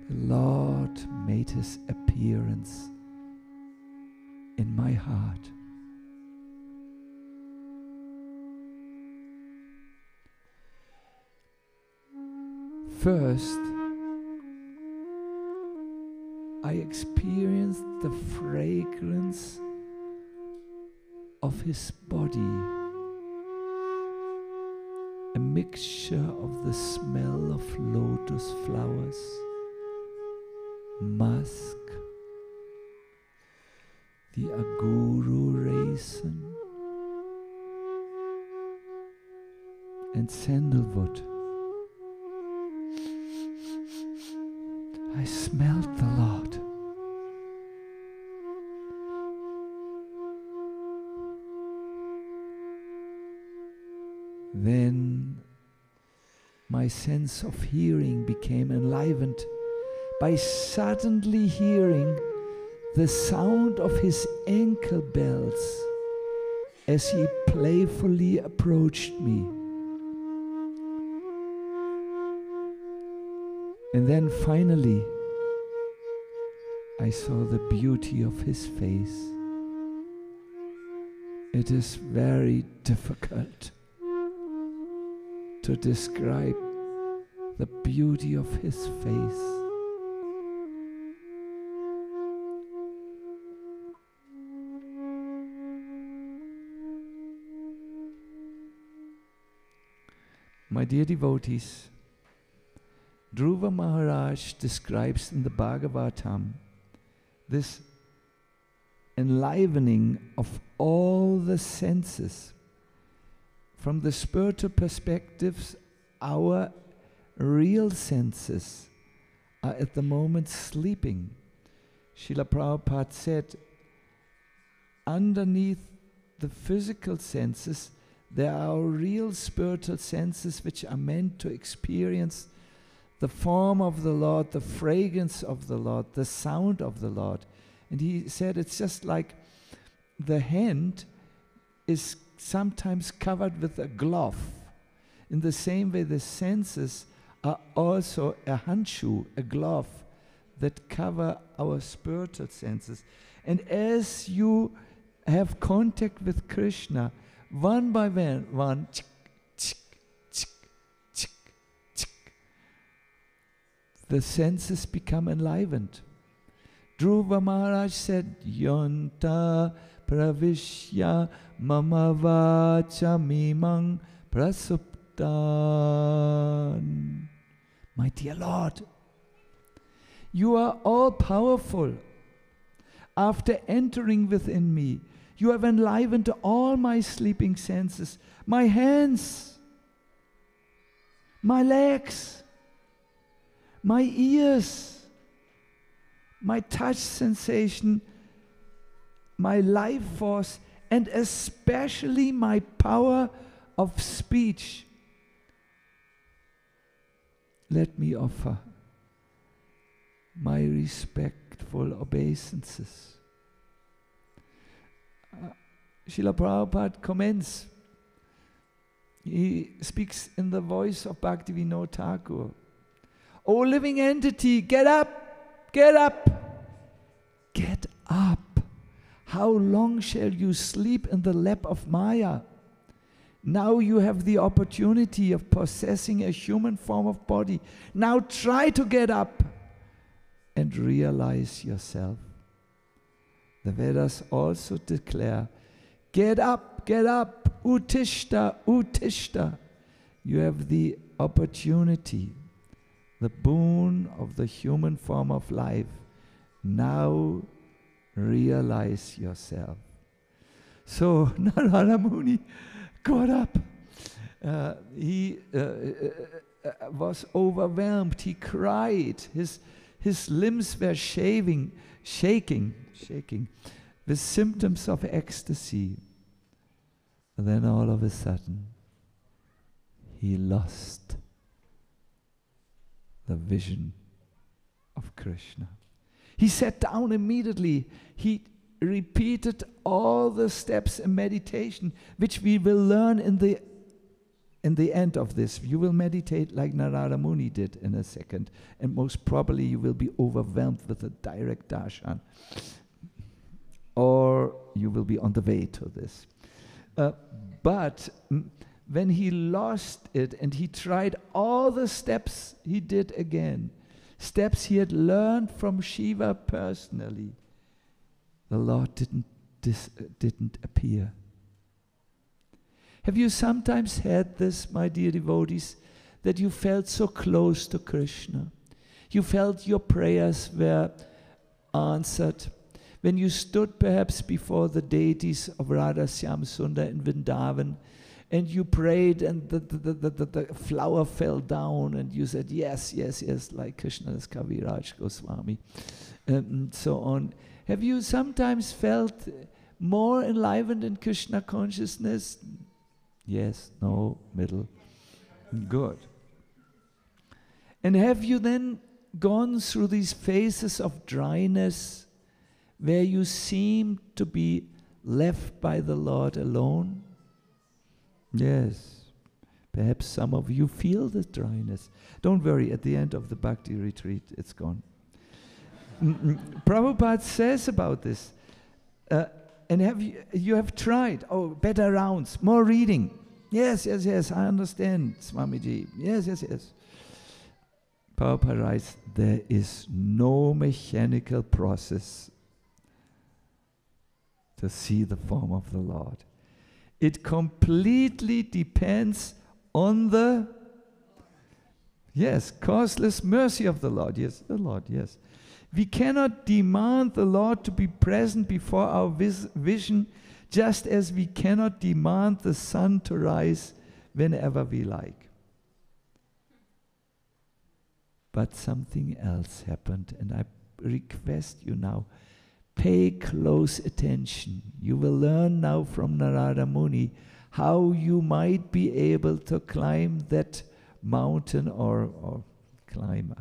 Speaker 3: the Lord made his appearance in my heart. first, I experienced the fragrance of his body, a mixture of the smell of lotus flowers, musk, the aguru raisin, and sandalwood. I smelled the Lord. Then my sense of hearing became enlivened by suddenly hearing the sound of his ankle bells as he playfully approached me. And then finally, I saw the beauty of his face. It is very difficult to describe the beauty of his face. My dear devotees, Dhruva Maharaj describes in the Bhagavatam this enlivening of all the senses. From the spiritual perspectives, our real senses are at the moment sleeping. Srila Prabhupada said, underneath the physical senses, there are real spiritual senses which are meant to experience the form of the Lord, the fragrance of the Lord, the sound of the Lord. And he said it's just like the hand is sometimes covered with a glove. In the same way, the senses are also a handschuh, a glove that cover our spiritual senses. And as you have contact with Krishna, one by one, the senses become enlivened. Dhruva Maharaj said, Yonta pravishya mama vacha mimang prasuptan. My dear Lord, you are all powerful. After entering within me, you have enlivened all my sleeping senses, my hands, my legs, my ears, my touch sensation, my life force, and especially my power of speech. Let me offer my respectful obeisances. Srila Prabhupada comments. He speaks in the voice of Bhaktivinoda Thakur. O living entity, get up, get up, get up. How long shall you sleep in the lap of Maya? Now you have the opportunity of possessing a human form of body. Now try to get up and realize yourself. The Vedas also declare, get up, utishta, utishta. You have the opportunity, the boon of the human form of life. Now realize yourself. So Narada Muni got up. He was overwhelmed. He cried. His limbs were shaking with symptoms of ecstasy. And then all of a sudden, he lost the vision of Krishna. He sat down immediately. He repeated all the steps in meditation, which we will learn in the end of this. You will meditate like Narada Muni did in a second, and most probably you will be overwhelmed with a direct darshan, or you will be on the way to this. But when he lost it and he tried all the steps he did again, steps he had learned from Shiva personally, the Lord didn't appear. Have you sometimes had this, my dear devotees, that you felt so close to Krishna? You felt your prayers were answered. When you stood perhaps before the deities of Radha Shyam Sundar in Vrindavan, and you prayed and the flower fell down and you said, yes, yes, yes, like Krishnadas Kaviraj Goswami, and so on. Have you sometimes felt more enlivened in Krishna consciousness? Yes, no, middle. Good. And have you then gone through these phases of dryness where you seem to be left by the Lord alone? Yes. Perhaps some of you feel this dryness. Don't worry, at the end of the Bhakti retreat, it's gone. Prabhupada says about this, and you have tried, better rounds, more reading. Yes, yes, yes, I understand, Swamiji. Yes, yes, yes. Prabhupada writes, there is no mechanical process to see the form of the Lord. It completely depends on the, causeless mercy of the Lord. Yes, the Lord, yes. We cannot demand the Lord to be present before our vision, just as we cannot demand the sun to rise whenever we like. But something else happened, and I request you now, pay close attention. You will learn now from Narada Muni how you might be able to climb that mountain or climb,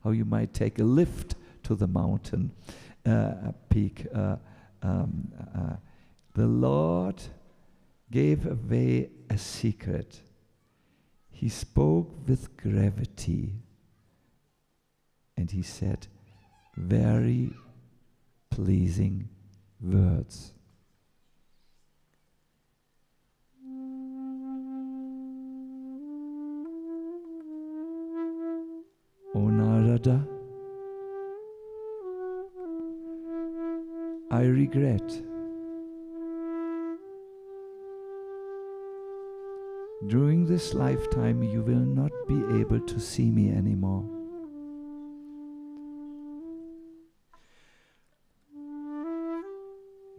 Speaker 3: how you might take a lift to the mountain peak. The Lord gave away a secret. He spoke with gravity and he said very pleasing words. O Narada, I regret. During this lifetime you will not be able to see me anymore.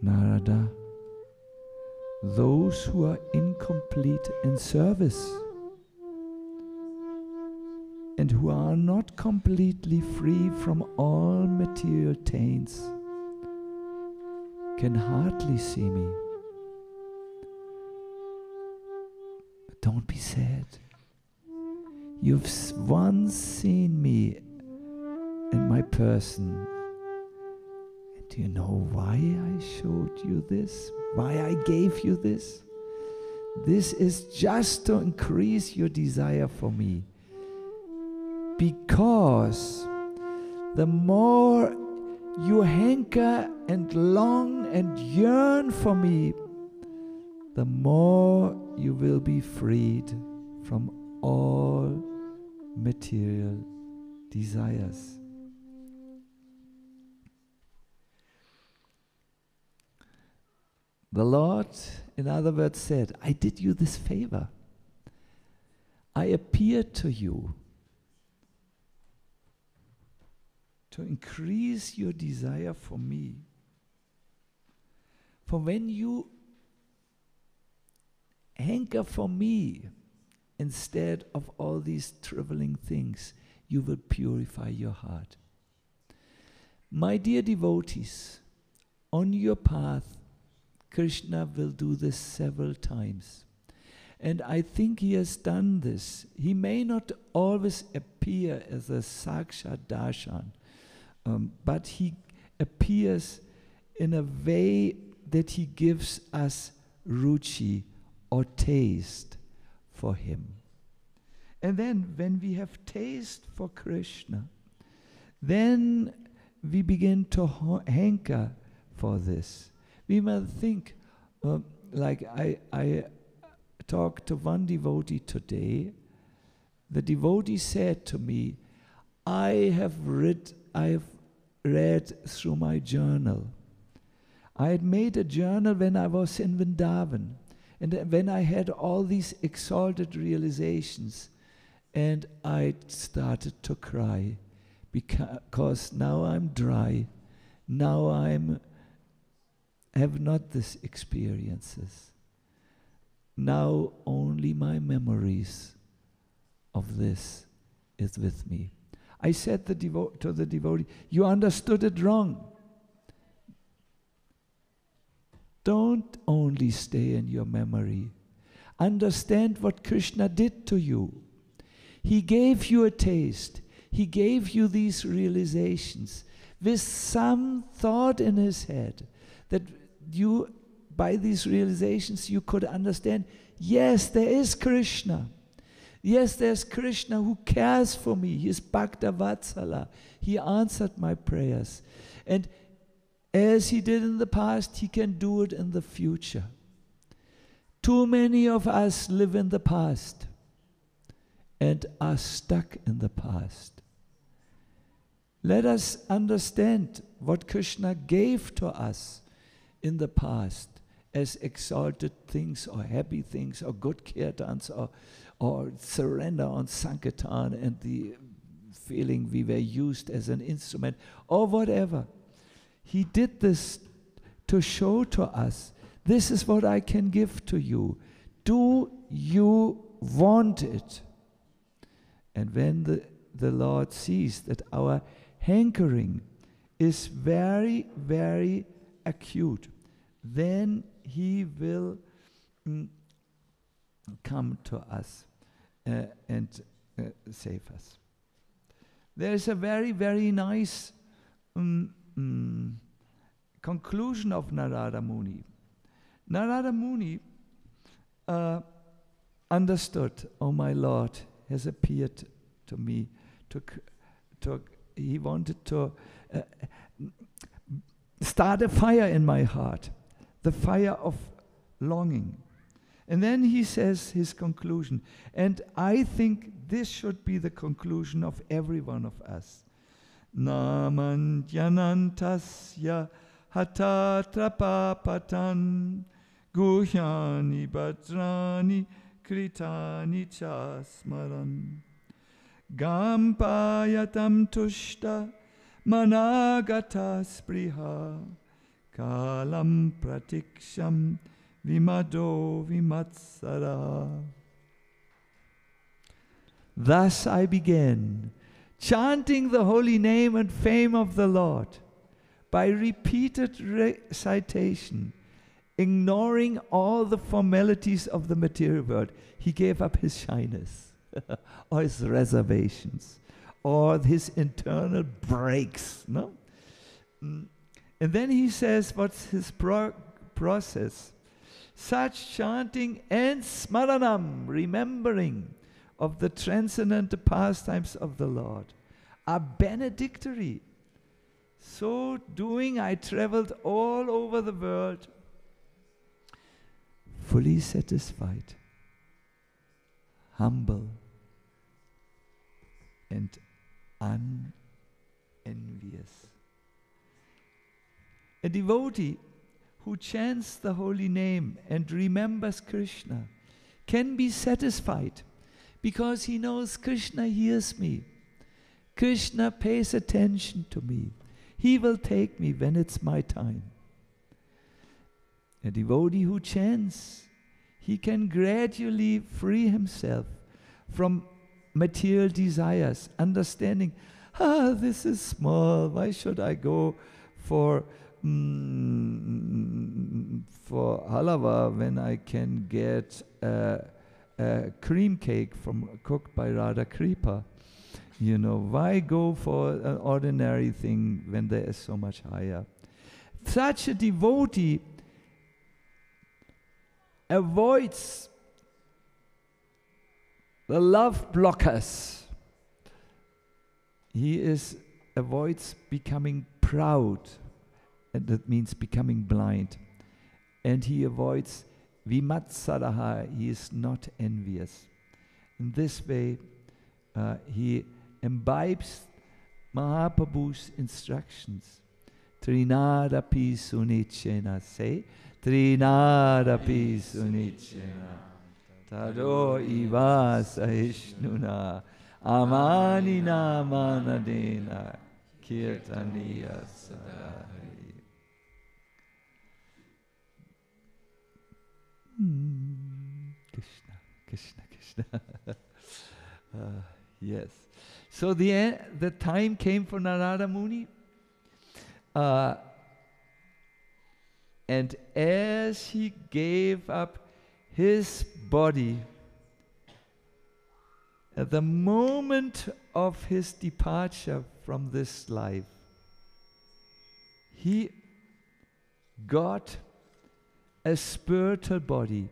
Speaker 3: Narada, those who are incomplete in service and who are not completely free from all material taints can hardly see me. But don't be sad. You've once seen me in my person. Do you know why I showed you this? Why I gave you this? This is just to increase your desire for me. Because the more you hanker and long and yearn for me, the more you will be freed from all material desires. The Lord, in other words, said, I did you this favor. I appeared to you to increase your desire for me. For when you hanker for me instead of all these troubling things, you will purify your heart. My dear devotees, on your path, Krishna will do this several times. And I think he has done this. He may not always appear as a Sakshat Darshan, but he appears in a way that he gives us ruchi or taste for him. And then when we have taste for Krishna, then we begin to hanker for this. We might think, like I talked to one devotee today. The devotee said to me, I have read through my journal. I had made a journal when I was in Vrindavan, and when I had all these exalted realizations, and I started to cry because now I'm dry. Now have not these experiences. Now only my memories of this is with me. I said to the devotee, you understood it wrong. Don't only stay in your memory. Understand what Krishna did to you. He gave you a taste. He gave you these realizations with some thought in his head that you, by these realizations, you could understand, yes, there is Krishna. Yes, there's Krishna who cares for me. He is Bhakta Vatsala. He answered my prayers. And as he did in the past, he can do it in the future. Too many of us live in the past and are stuck in the past. Let us understand what Krishna gave to us in the past as exalted things or happy things or good kirtans or surrender on Sankirtan and the feeling we were used as an instrument or whatever. He did this to show to us, this is what I can give to you. Do you want it? And when the Lord sees that our hankering is very, very acute, then he will come to us and save us. There is a very, very nice conclusion of Narada Muni. Narada Muni understood, oh, my Lord has appeared to me. He wanted to start a fire in my heart, the fire of longing. And then he says his conclusion, and I think this should be the conclusion of every one of us. Namandyanantasya hatatrapapatan guhyani bhadrani kritani chasmaran gampayatam tushta managata spriha kalam pratiksham vimado vimatsara. Thus I began, chanting the holy name and fame of the Lord by repeated recitation, ignoring all the formalities of the material world. He gave up his shyness or his reservations or his internal breaks. No? And then he says, what's his process? Such chanting and smaranam, remembering of the transcendental pastimes of the Lord, are benedictory. So doing, I traveled all over the world, fully satisfied, humble, and unenvious. A devotee who chants the holy name and remembers Krishna can be satisfied because he knows Krishna hears me. Krishna pays attention to me. He will take me when it's my time. A devotee who chants, he can gradually free himself from material desires, understanding, this is small, why should I go for halava when I can get a cream cake cooked by Radha Kripa? You know, why go for an ordinary thing when there is so much higher? Such a devotee avoids the love blockers. He avoids becoming proud, and that means becoming blind. And he avoids Vimatsaraha, he is not envious. In this way, he imbibes Mahaprabhu's instructions. Trinadapi sunichena, say, Trinadapi sunichena, Tado iva sahishnuna, amanina manadena, kirtaniya sadahari. Krishna, Krishna, Krishna. Yes. So the time came for Narada Muni. And as he gave up his body, at the moment of his departure from this life, he got a spiritual body.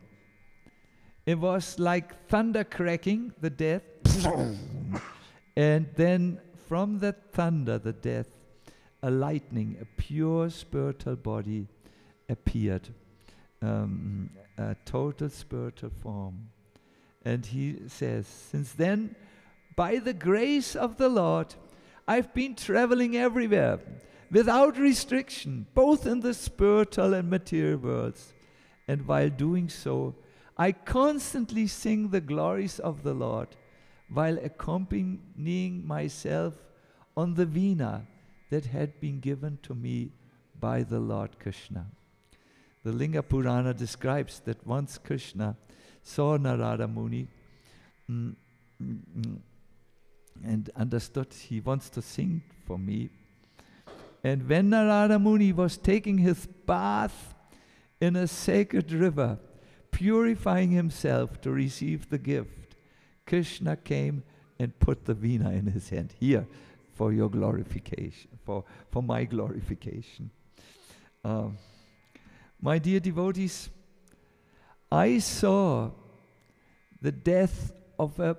Speaker 3: It was like thunder cracking, the death. And then from that thunder, the death, a lightning, a pure spiritual body appeared, a total spiritual form. And he says, since then, by the grace of the Lord, I've been traveling everywhere without restriction, both in the spiritual and material worlds. And while doing so, I constantly sing the glories of the Lord while accompanying myself on the veena that had been given to me by the Lord Krishna. The Linga Purana describes that once Krishna saw Narada Muni and understood he wants to sing for me. And when Narada Muni was taking his bath in a sacred river, purifying himself to receive the gift, Krishna came and put the veena in his hand. Here, for your glorification, for my glorification. My dear devotees, I saw the death of a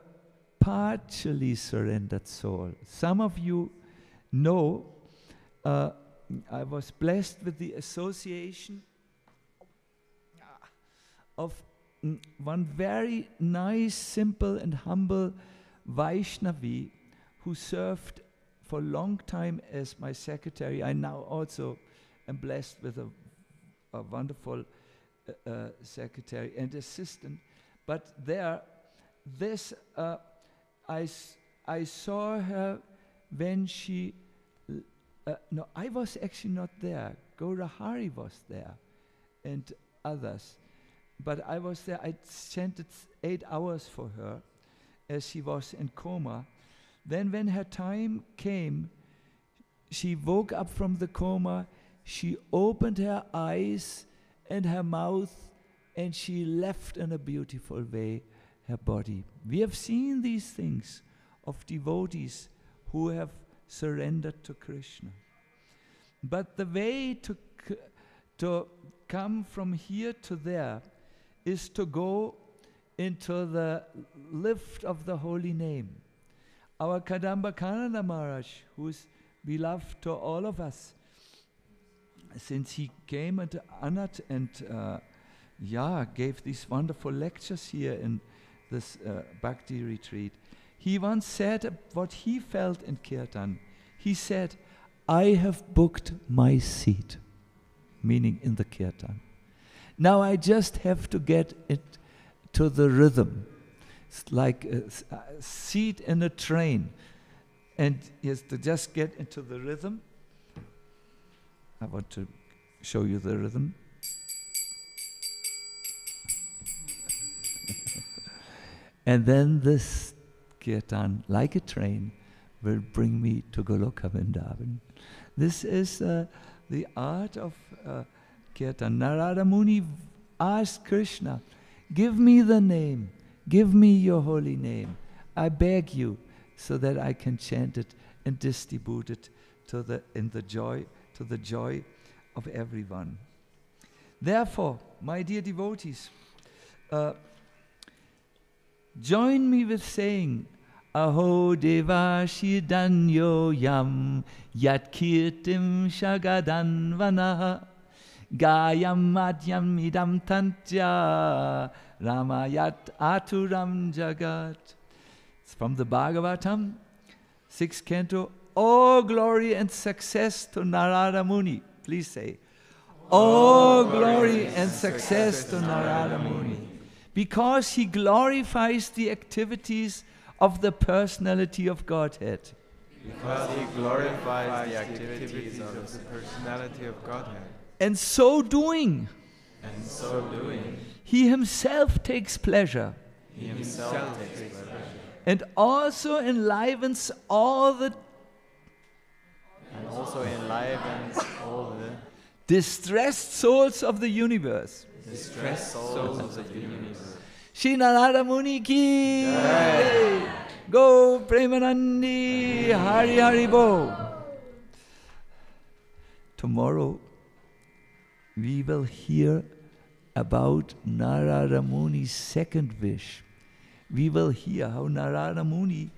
Speaker 3: partially surrendered soul. Some of you know I was blessed with the association of one very nice, simple and humble Vaishnavi who served for a long time as my secretary. I now also am blessed with a wonderful secretary and assistant. But I saw her when she, no, I was actually not there. Badahari was there and others. But I was there, I chanted 8 hours for her as she was in coma. Then when her time came, she woke up from the coma, she opened her eyes and her mouth, and she left in a beautiful way her body. We have seen these things of devotees who have surrendered to Krishna. But the way to come from here to there is to go into the lift of the holy name. Our Kadamba Kanana Maharaj, who is beloved to all of us, since he came at Anat and gave these wonderful lectures here in this Bhakti retreat, he once said what he felt in Kirtan. He said, I have booked my seat, meaning in the Kirtan. Now I just have to get it to the rhythm. It's like a seat in a train. And he has to just get into the rhythm. I want to show you the rhythm. And then this kirtan, like a train, will bring me to Goloka Vrindavan. This is the art of Kirtan. Narada Muni asked Krishna, give me the name, give me your holy name. I beg you, so that I can chant it and distribute it to the joy of everyone. Therefore, my dear devotees, join me with saying, Aho devashi danyo yam yat kirtim shagadan vanaha Gayam madhyam idam tantya ramayat aturam jagat. It's from the Bhagavatam, 6th canto. All glory and success to Narada Muni. Please say, all glory and success to Narada Muni. Because he glorifies the activities of the personality of Godhead.
Speaker 4: Because he glorifies the activities of the personality of Godhead.
Speaker 3: And so doing,
Speaker 4: he
Speaker 3: he himself takes pleasure.
Speaker 4: himself takes pleasure.
Speaker 3: And also enlivens all the distressed souls of the universe.
Speaker 4: Distressed souls of the universe.
Speaker 3: Shri Narada Muni ki jai. Go Premanandi Hari Hari Bo. Tomorrow we will hear about Narada Muni's second wish. We will hear how Narada Muni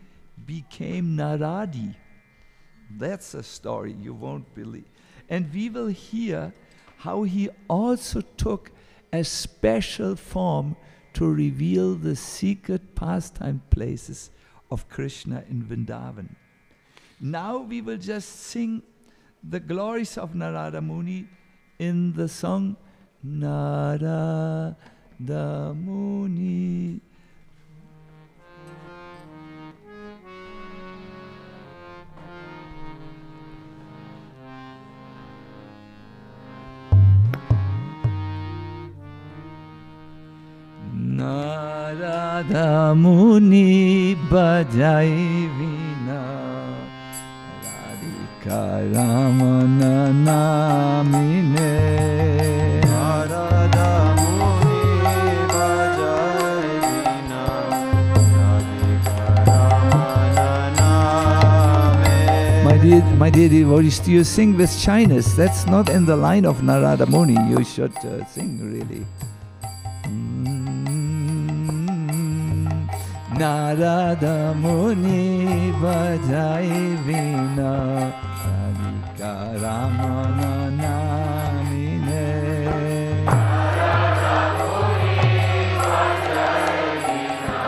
Speaker 3: became Naradi. That's a story you won't believe. And we will hear how he also took a special form to reveal the secret pastime places of Krishna in Vrindavan. Now we will just sing the glories of Narada Muni in the song Narada Muni. Narada Muni bhajai vina Radhika Ramana namine.
Speaker 4: Narada Muni bhajai vina Radhika Ramana name.
Speaker 3: My dear devotees, do you sing with shyness? That's not in the line of Narada Muni. You should sing really. Narada Muni bhajai vina Radhika Ramana namine.
Speaker 4: Narada Muni bhajai vina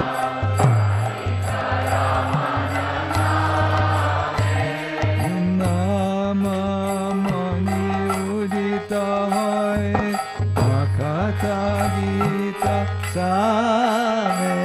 Speaker 4: Radhika Ramana name.
Speaker 3: Nama mani udita hai Bhakata Gita Same.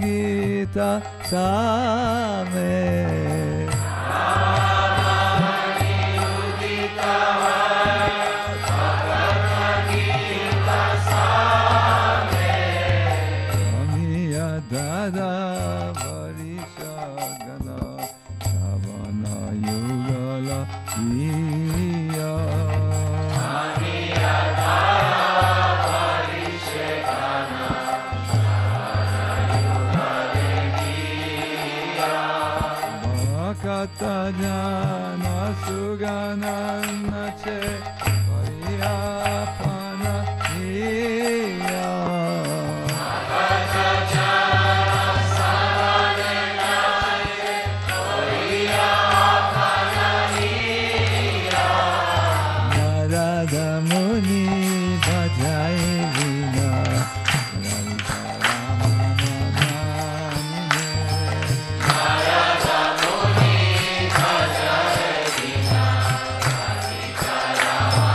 Speaker 3: Gita Same. Dada Varishagana Savana Yugala Iya. Kata jana sugana nache pariyapana iya. Kata jana savane nache pariyapana iya. Narada Muni bhajai vina Radhika Ramana namine. Narada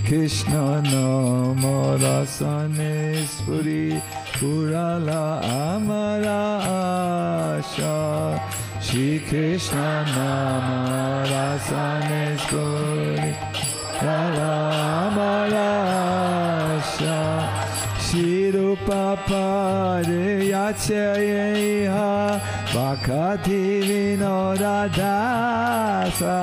Speaker 3: Krishna Nama Rasane Spuri Purala Amara Asha Shri Krishna Nama Rasane Spuri Purala Amara Asha Shri Rupa Pare Yachayeha Bhakti Vinoda Dasa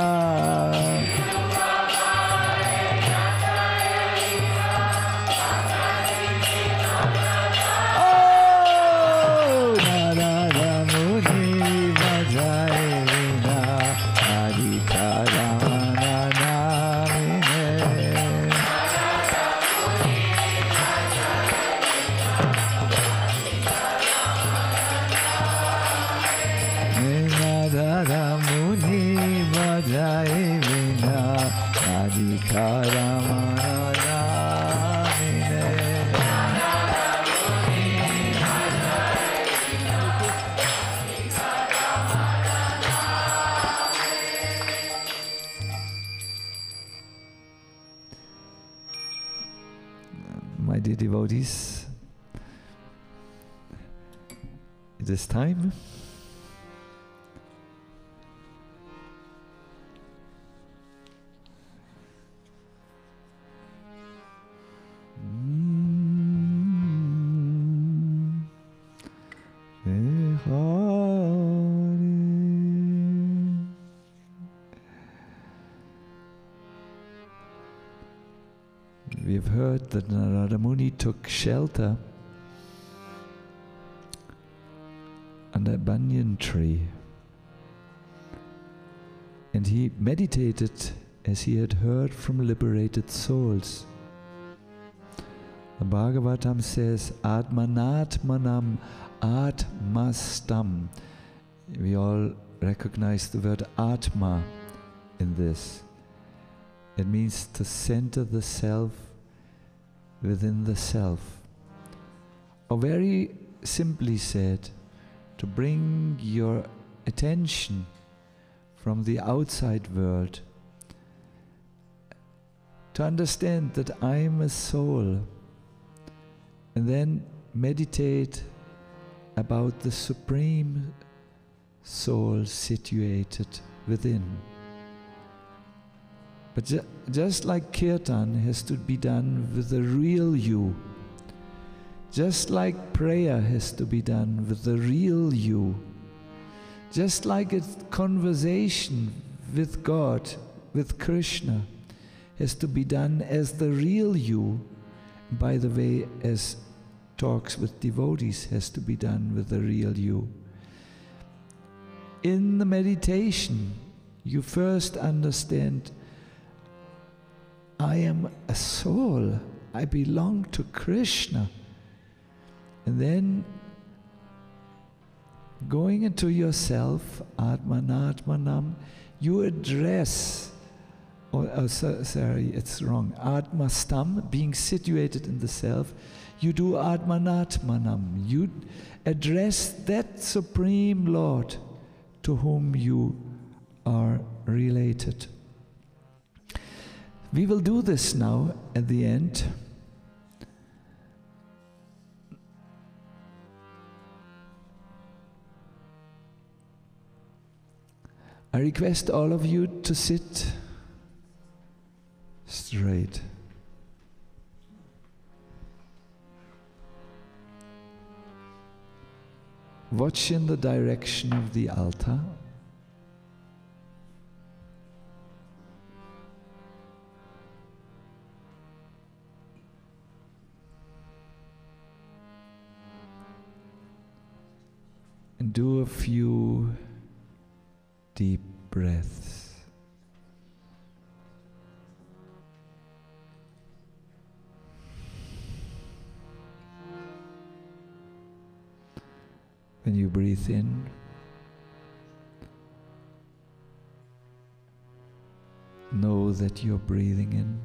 Speaker 3: My dear devotees, it is time. We have heard that Narada Muni took shelter under a banyan tree, and he meditated as he had heard from liberated souls. The Bhagavatam says, Atmanatmanam Atmastam. We all recognize the word Atma in this. It means to center the self within the self. Or very simply said, to bring your attention from the outside world, to understand that I am a soul, and then meditate about the Supreme Soul situated within. But just like kirtan has to be done with the real you, just like prayer has to be done with the real you, just like a conversation with God, with Krishna, has to be done as the real you, by the way, as talks with devotees has to be done with the real you. In the meditation, you first understand, I am a soul, I belong to Krishna. And then going into yourself, Atmanatmanam, you address, sorry, it's wrong, Atmastam, being situated in the self, you do Atmanatmanam, you address that Supreme Lord to whom you are related. We will do this now at the end. I request all of you to sit straight. Watch in the direction of the altar. And do a few deep breaths. When you breathe in, know that you're breathing in.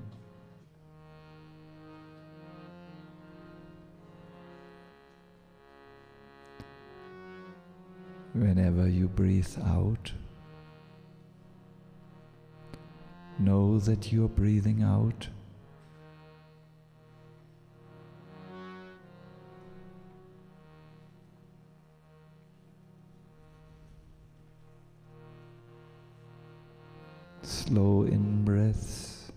Speaker 3: Whenever you breathe out, know that you're breathing out. Slow in breaths,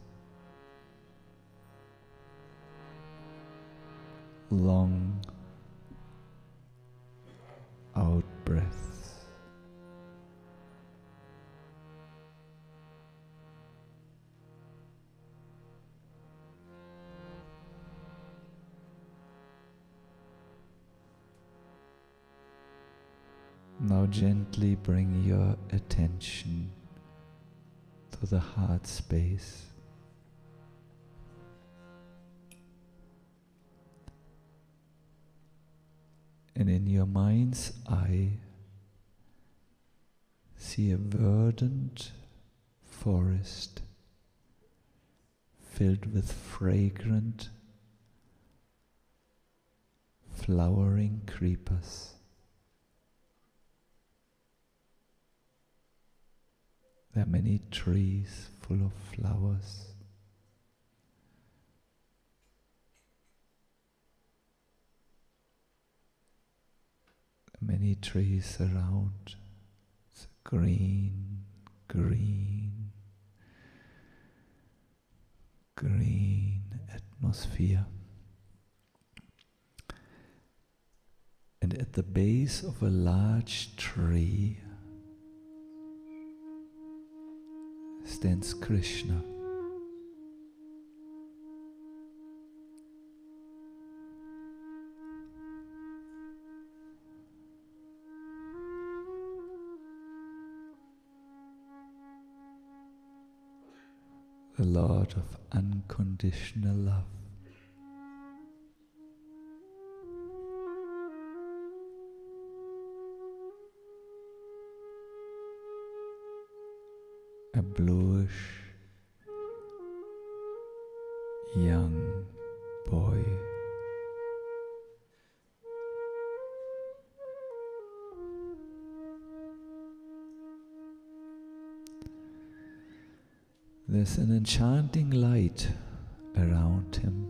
Speaker 3: long out breaths. Now gently bring your attention to the heart space. And in your mind's eye, see a verdant forest filled with fragrant, flowering creepers. There are many trees full of flowers. Many trees around. It's a green, green, green atmosphere. And at the base of a large tree stands Krishna. The Lord of unconditional love. A bluish young boy. There's an enchanting light around him.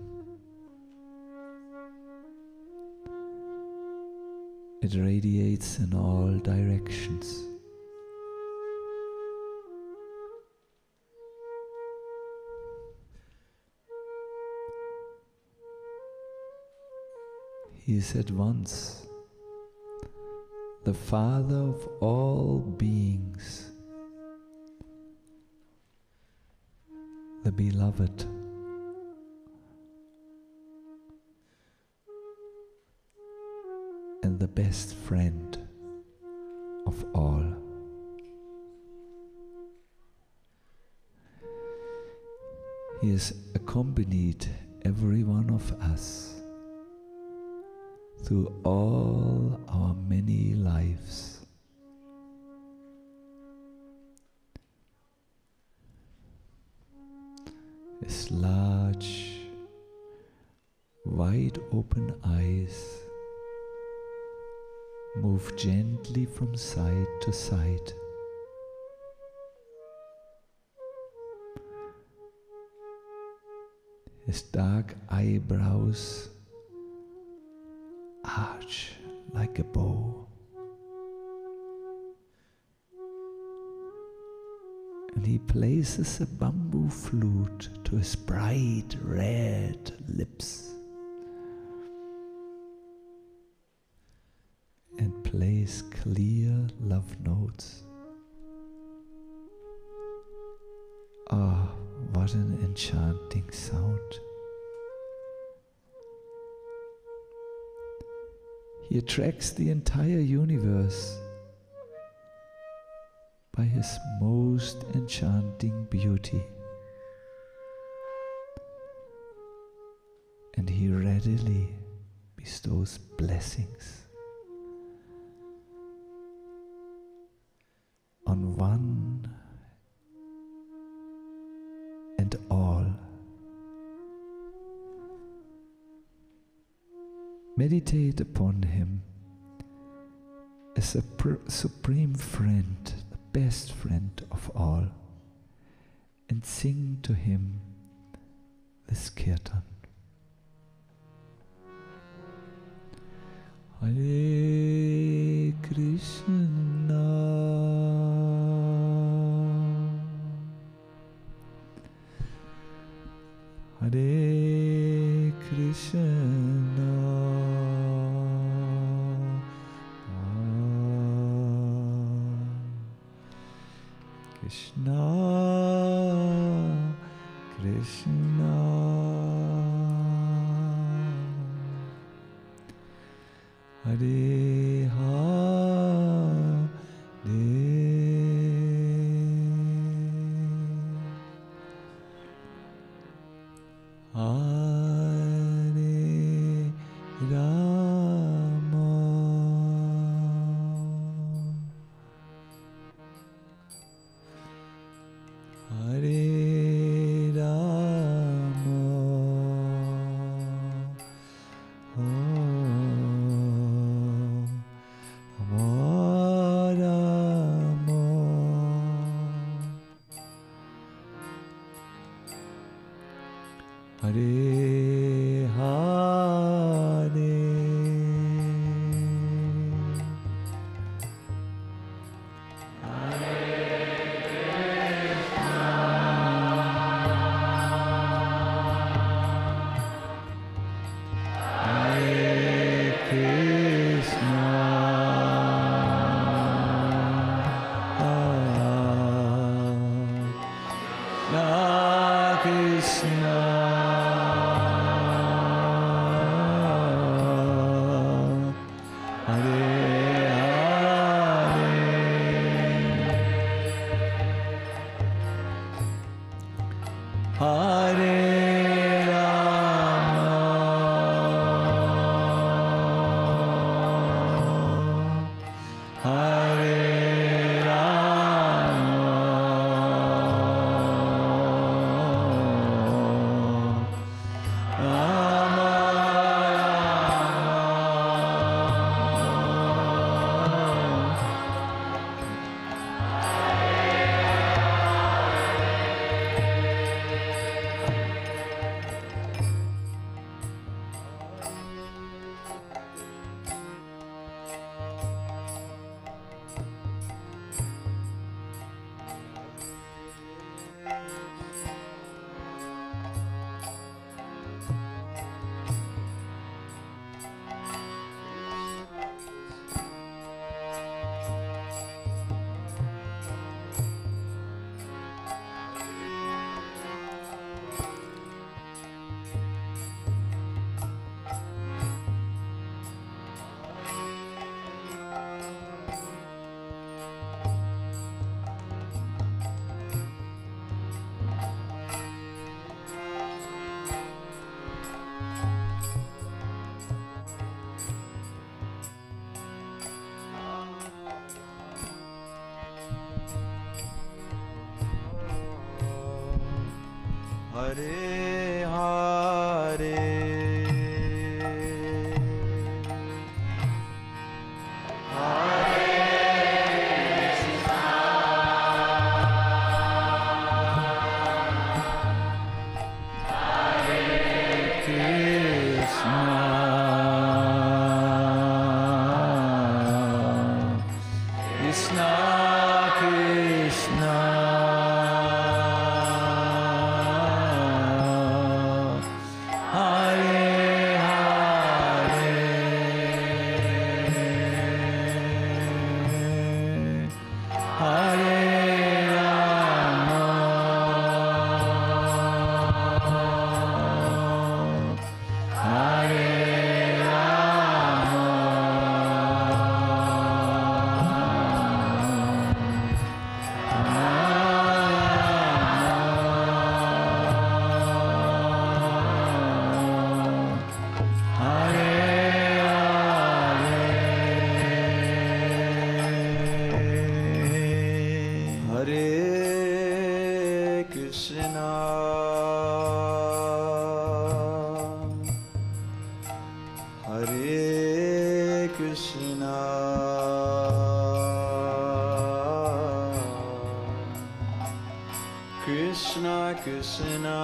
Speaker 3: It radiates in all directions. He is at once the Father of all beings, the Beloved, and the best friend of all. He has accompanied every one of us through all our many lives. His large, wide open eyes move gently from side to side. His dark eyebrows arch like a bow, and he places a bamboo flute to his bright red lips and plays clear love notes. Ah, what an enchanting sound. He attracts the entire universe by his most enchanting beauty, and he readily bestows blessings on one and all. Meditate upon him as a supreme friend, the best friend of all, and sing to him this kirtan. Hare Krishna, Hare Krishna, Krishna Krishna, Hare Hare, Hare Rama, Hare Rama, Hare Hare, Hare Krishna, Krishna, Hare Rama, Hare Rama,
Speaker 2: Hare Hare Krishna Krishna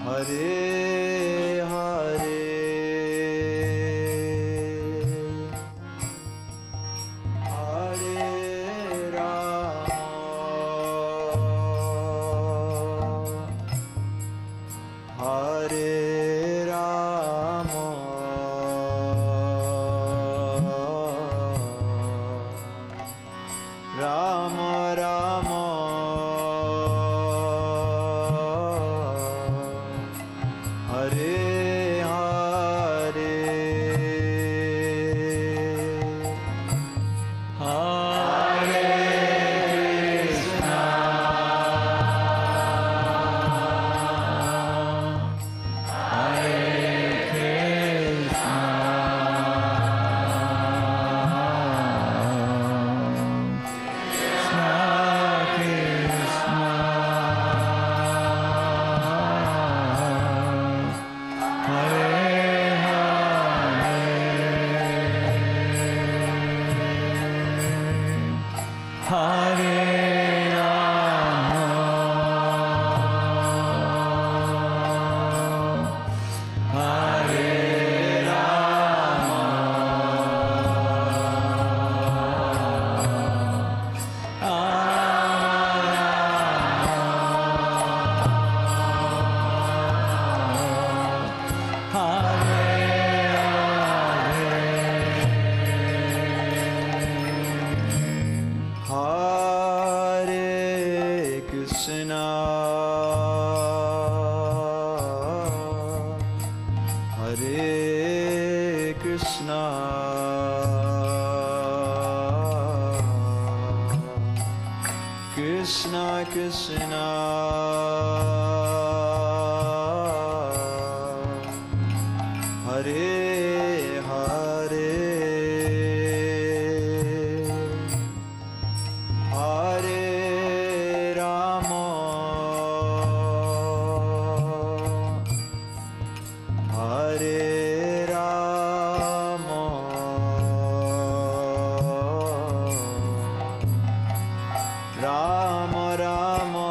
Speaker 2: Hare Hare Hare Rama Hare Rama Rama Rama Hare Hare Hare Krishna Hare Krishna Krishna Krishna Hare Hare Hare Rama Hare Rama Rama Rama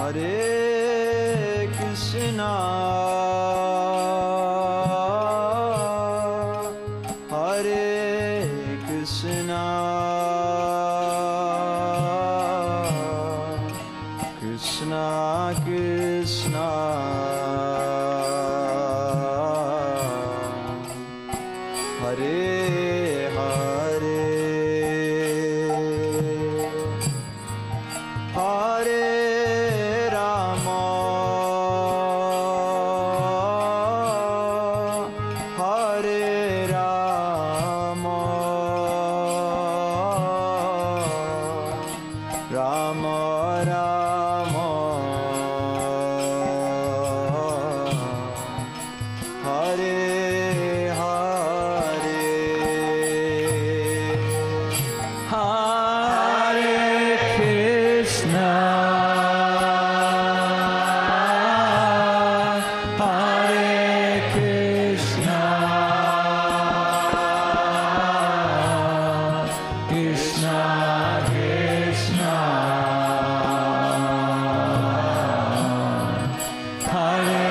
Speaker 5: Hare Krishna, Hare Krishna, Krishna Krishna, Hare Hare, Hare Rama, Hare Rama, Rama Rama, Hare Hare,
Speaker 3: Hare Krishna, Hare Krishna, Krishna Krishna, Hare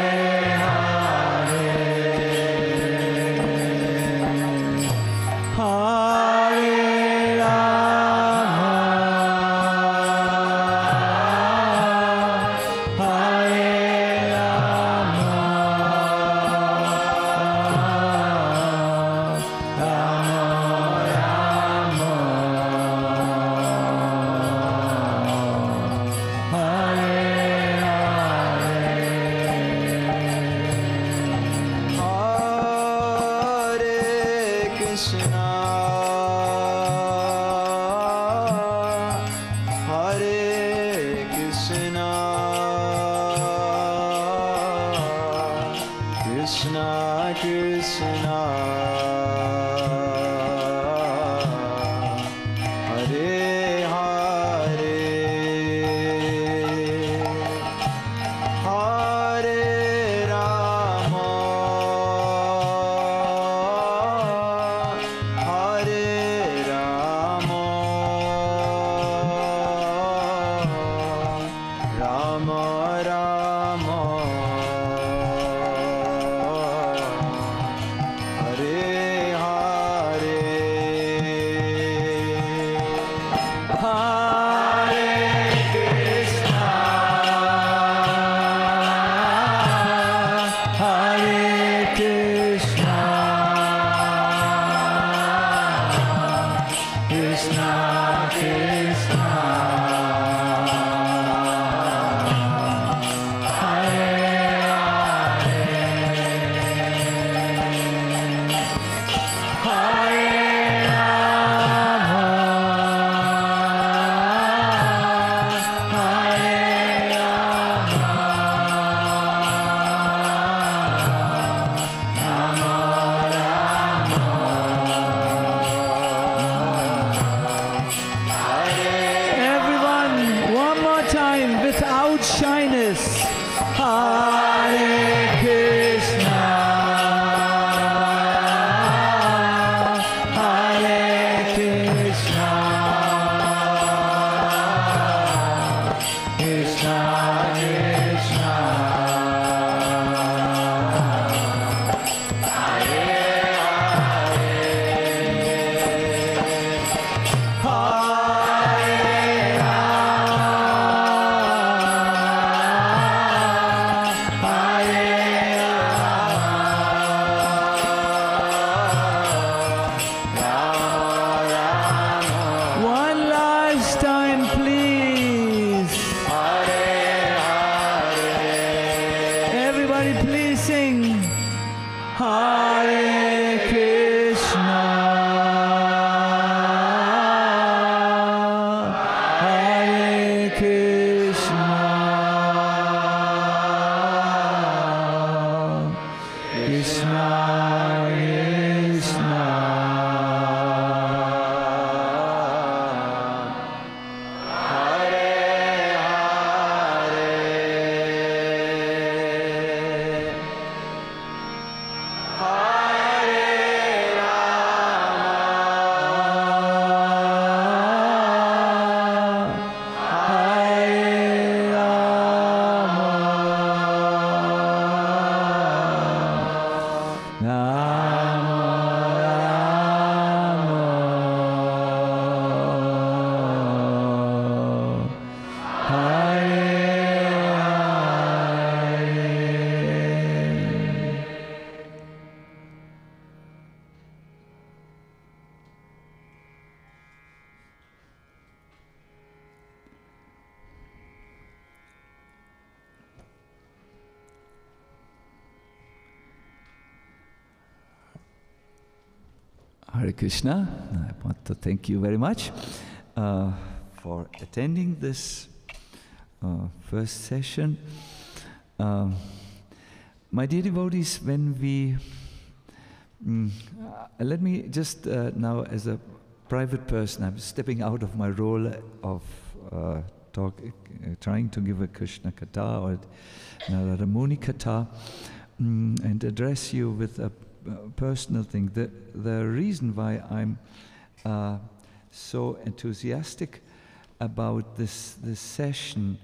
Speaker 3: Hare, Hare Rama, Hare Rama, Rama Rama, Hare
Speaker 5: Hare Krishna, Hare Krishna, Krishna Krishna, Hare Hare, Hare Rama, Hare Rama, Rama Rama, Hare Hare,
Speaker 3: Hare Krishna, Hare Krishna, Krishna Krishna, Hare Hare, everyone, one more time without shyness. Hare Krishna, Hare Krishna, Krishna Krishna, Hare Hare, Hare Hare Krishna. I want to thank you very much for attending this first session. My dear devotees, when we let me just now, as a private person, I'm stepping out of my role of trying to give a Krishna Katha or Narada Muni Katha, and address you with a personal thing. The reason why I'm so enthusiastic about this session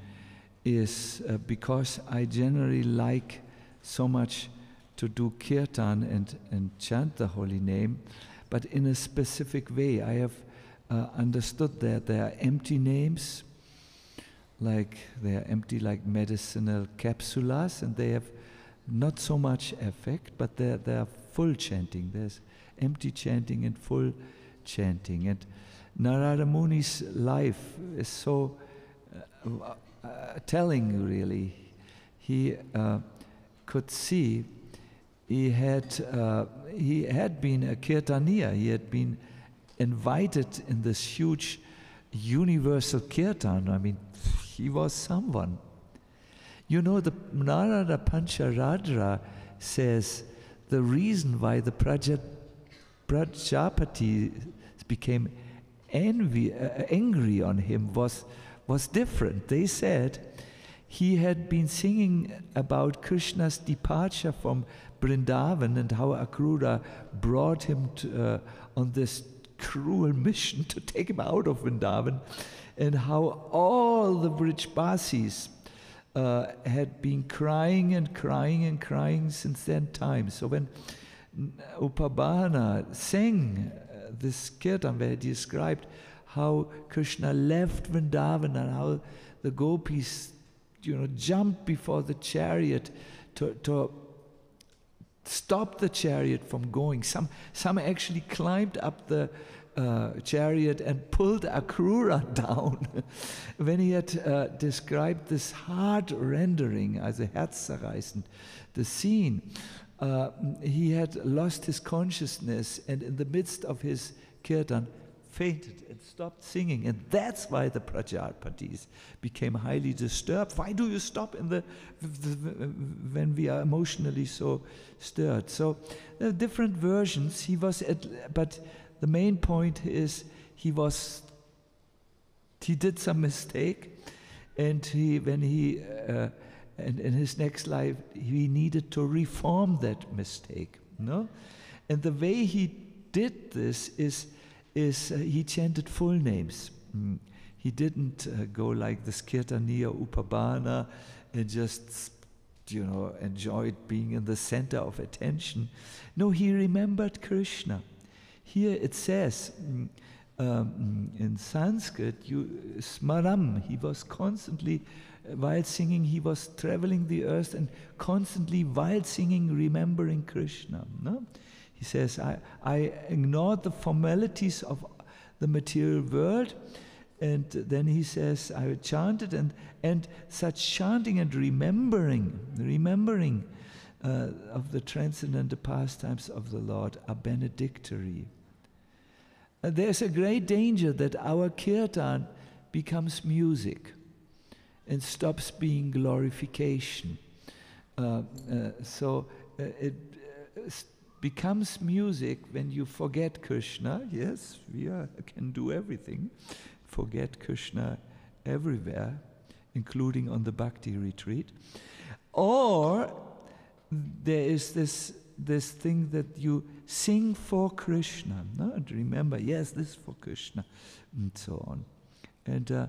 Speaker 3: is because I generally like so much to do kirtan and chant the holy name, but in a specific way. I have understood that there are empty names, like they are empty like medicinal capsulas, and they have not so much effect, but they are full chanting. There's empty chanting and full chanting. And Narada Muni's life is so telling, really. He could see he had been a kirtaniya. He had been invited in this huge universal kirtan. I mean, he was someone. You know, the Narada Pancharadra says the reason why the Prajapati became angry on him was different. They said he had been singing about Krishna's departure from Vrindavan and how Akrura brought him on this cruel mission to take him out of Vrindavan, and how all the Brijbasis had been crying and crying and crying since that time. So when Upabana sang this kirtan where he described how Krishna left Vrindavan and how the gopis, jumped before the chariot to stop the chariot from going. Some actually climbed up the chariot and pulled Akrura down. When he had described this hard rendering, as a herzzerreißend, the scene, he had lost his consciousness, and in the midst of his kirtan fainted and stopped singing. And that's why the Prajapatis became highly disturbed. Why do you stop when we are emotionally so stirred? So there are different versions. But the main point is he did some mistake, and in his next life he needed to reform that mistake. No, and the way he did this is he chanted full names. He didn't go like the Kirtaniya Upabana and just enjoyed being in the center of attention. No, he remembered Krishna. Here it says in Sanskrit, smaram, he was constantly, while singing, he was traveling the earth and constantly while singing, remembering Krishna. No? He says, I ignored the formalities of the material world, and then he says, I chanted, and such chanting and remembering of the transcendental pastimes of the Lord are benedictory. There's a great danger that our kirtan becomes music and stops being glorification. So it becomes music when you forget Krishna. Yes, we can do everything. Forget Krishna everywhere, including on the Bhakti retreat. Or there is this thing that you sing for Krishna. No? And remember, yes, this is for Krishna, and so on. And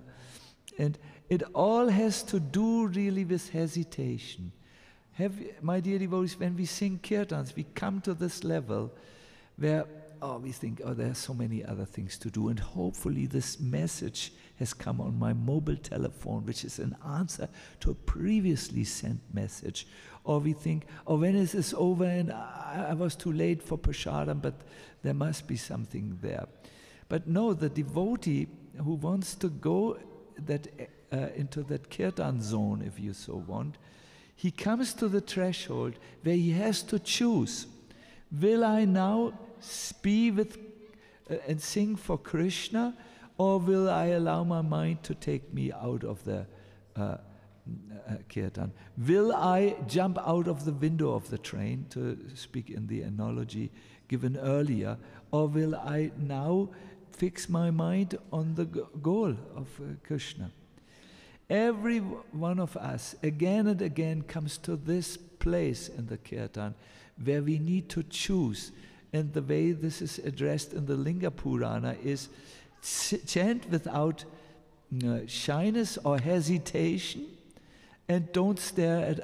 Speaker 3: it all has to do really with hesitation. My dear devotees, when we sing kirtans, we come to this level where we think, there are so many other things to do, and hopefully this message has come on my mobile telephone, which is an answer to a previously sent message. Or we think, when is this over, and I was too late for prasadam, but there must be something there. But no, the devotee who wants to go into that kirtan zone, if you so want, he comes to the threshold where he has to choose. Will I now be with and sing for Krishna, or will I allow my mind to take me out of the kirtan? Will I jump out of the window of the train, to speak in the analogy given earlier, or will I now fix my mind on the goal of Krishna? Every one of us again and again comes to this place in the kirtan where we need to choose, and the way this is addressed in the Linga Purana is chant without shyness or hesitation, and don't stare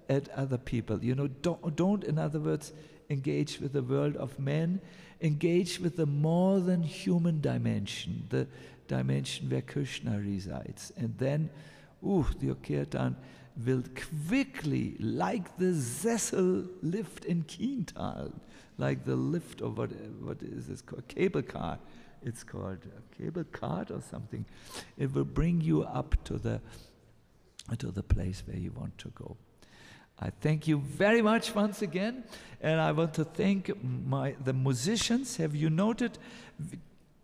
Speaker 3: at other people. You know, don't, in other words, engage with the world of men. Engage with the more than human dimension, the dimension where Krishna resides. And then, the kirtan will quickly, like the Sessel lift in Kiental, like the lift of what is this called? Cable car. It's called a cable cart or something. It will bring you up to the place where you want to go. I thank you very much once again, and I want to thank the musicians. Have you noted,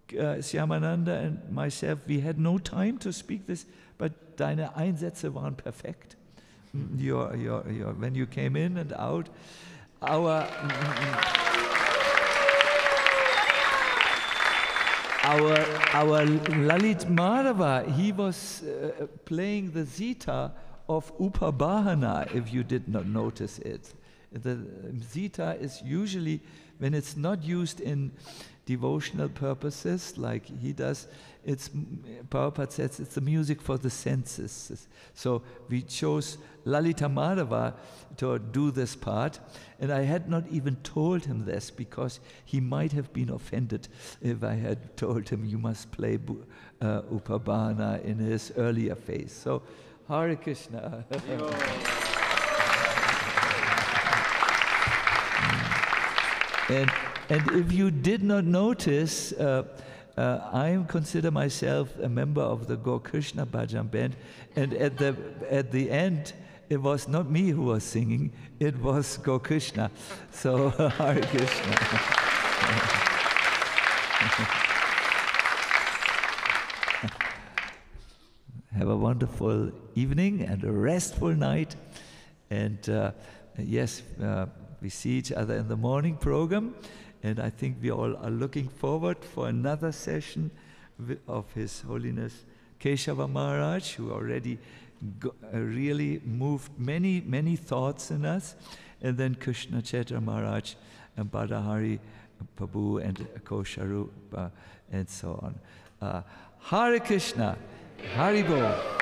Speaker 3: Shyamananda and myself, we had no time to speak this, but deine Einsätze waren perfekt. Your when you came in and out, our Lalit Madhava, he was playing the zitha of Upabhana, if you did not notice it. The zitha is usually, when it's not used in devotional purposes like he does, Prabhupada says it's the music for the senses. So we chose Lalita Madhava to do this part, and I had not even told him this because he might have been offended if I had told him you must play Upabhana in his earlier phase. So Hare Krishna. And if you did not notice, I consider myself a member of the Krishna Bhajan band, and at the end, it was not me who was singing; it was Krishna. So Hare Krishna. Have a wonderful evening and a restful night. And yes, we see each other in the morning program. And I think we all are looking forward for another session of His Holiness Keshava Maharaj, who already really moved many, many thoughts in us. And then Krishna Ksetra Maharaj and Badahari Pr and Kosarupa and so on. Hare Krishna. Haribol.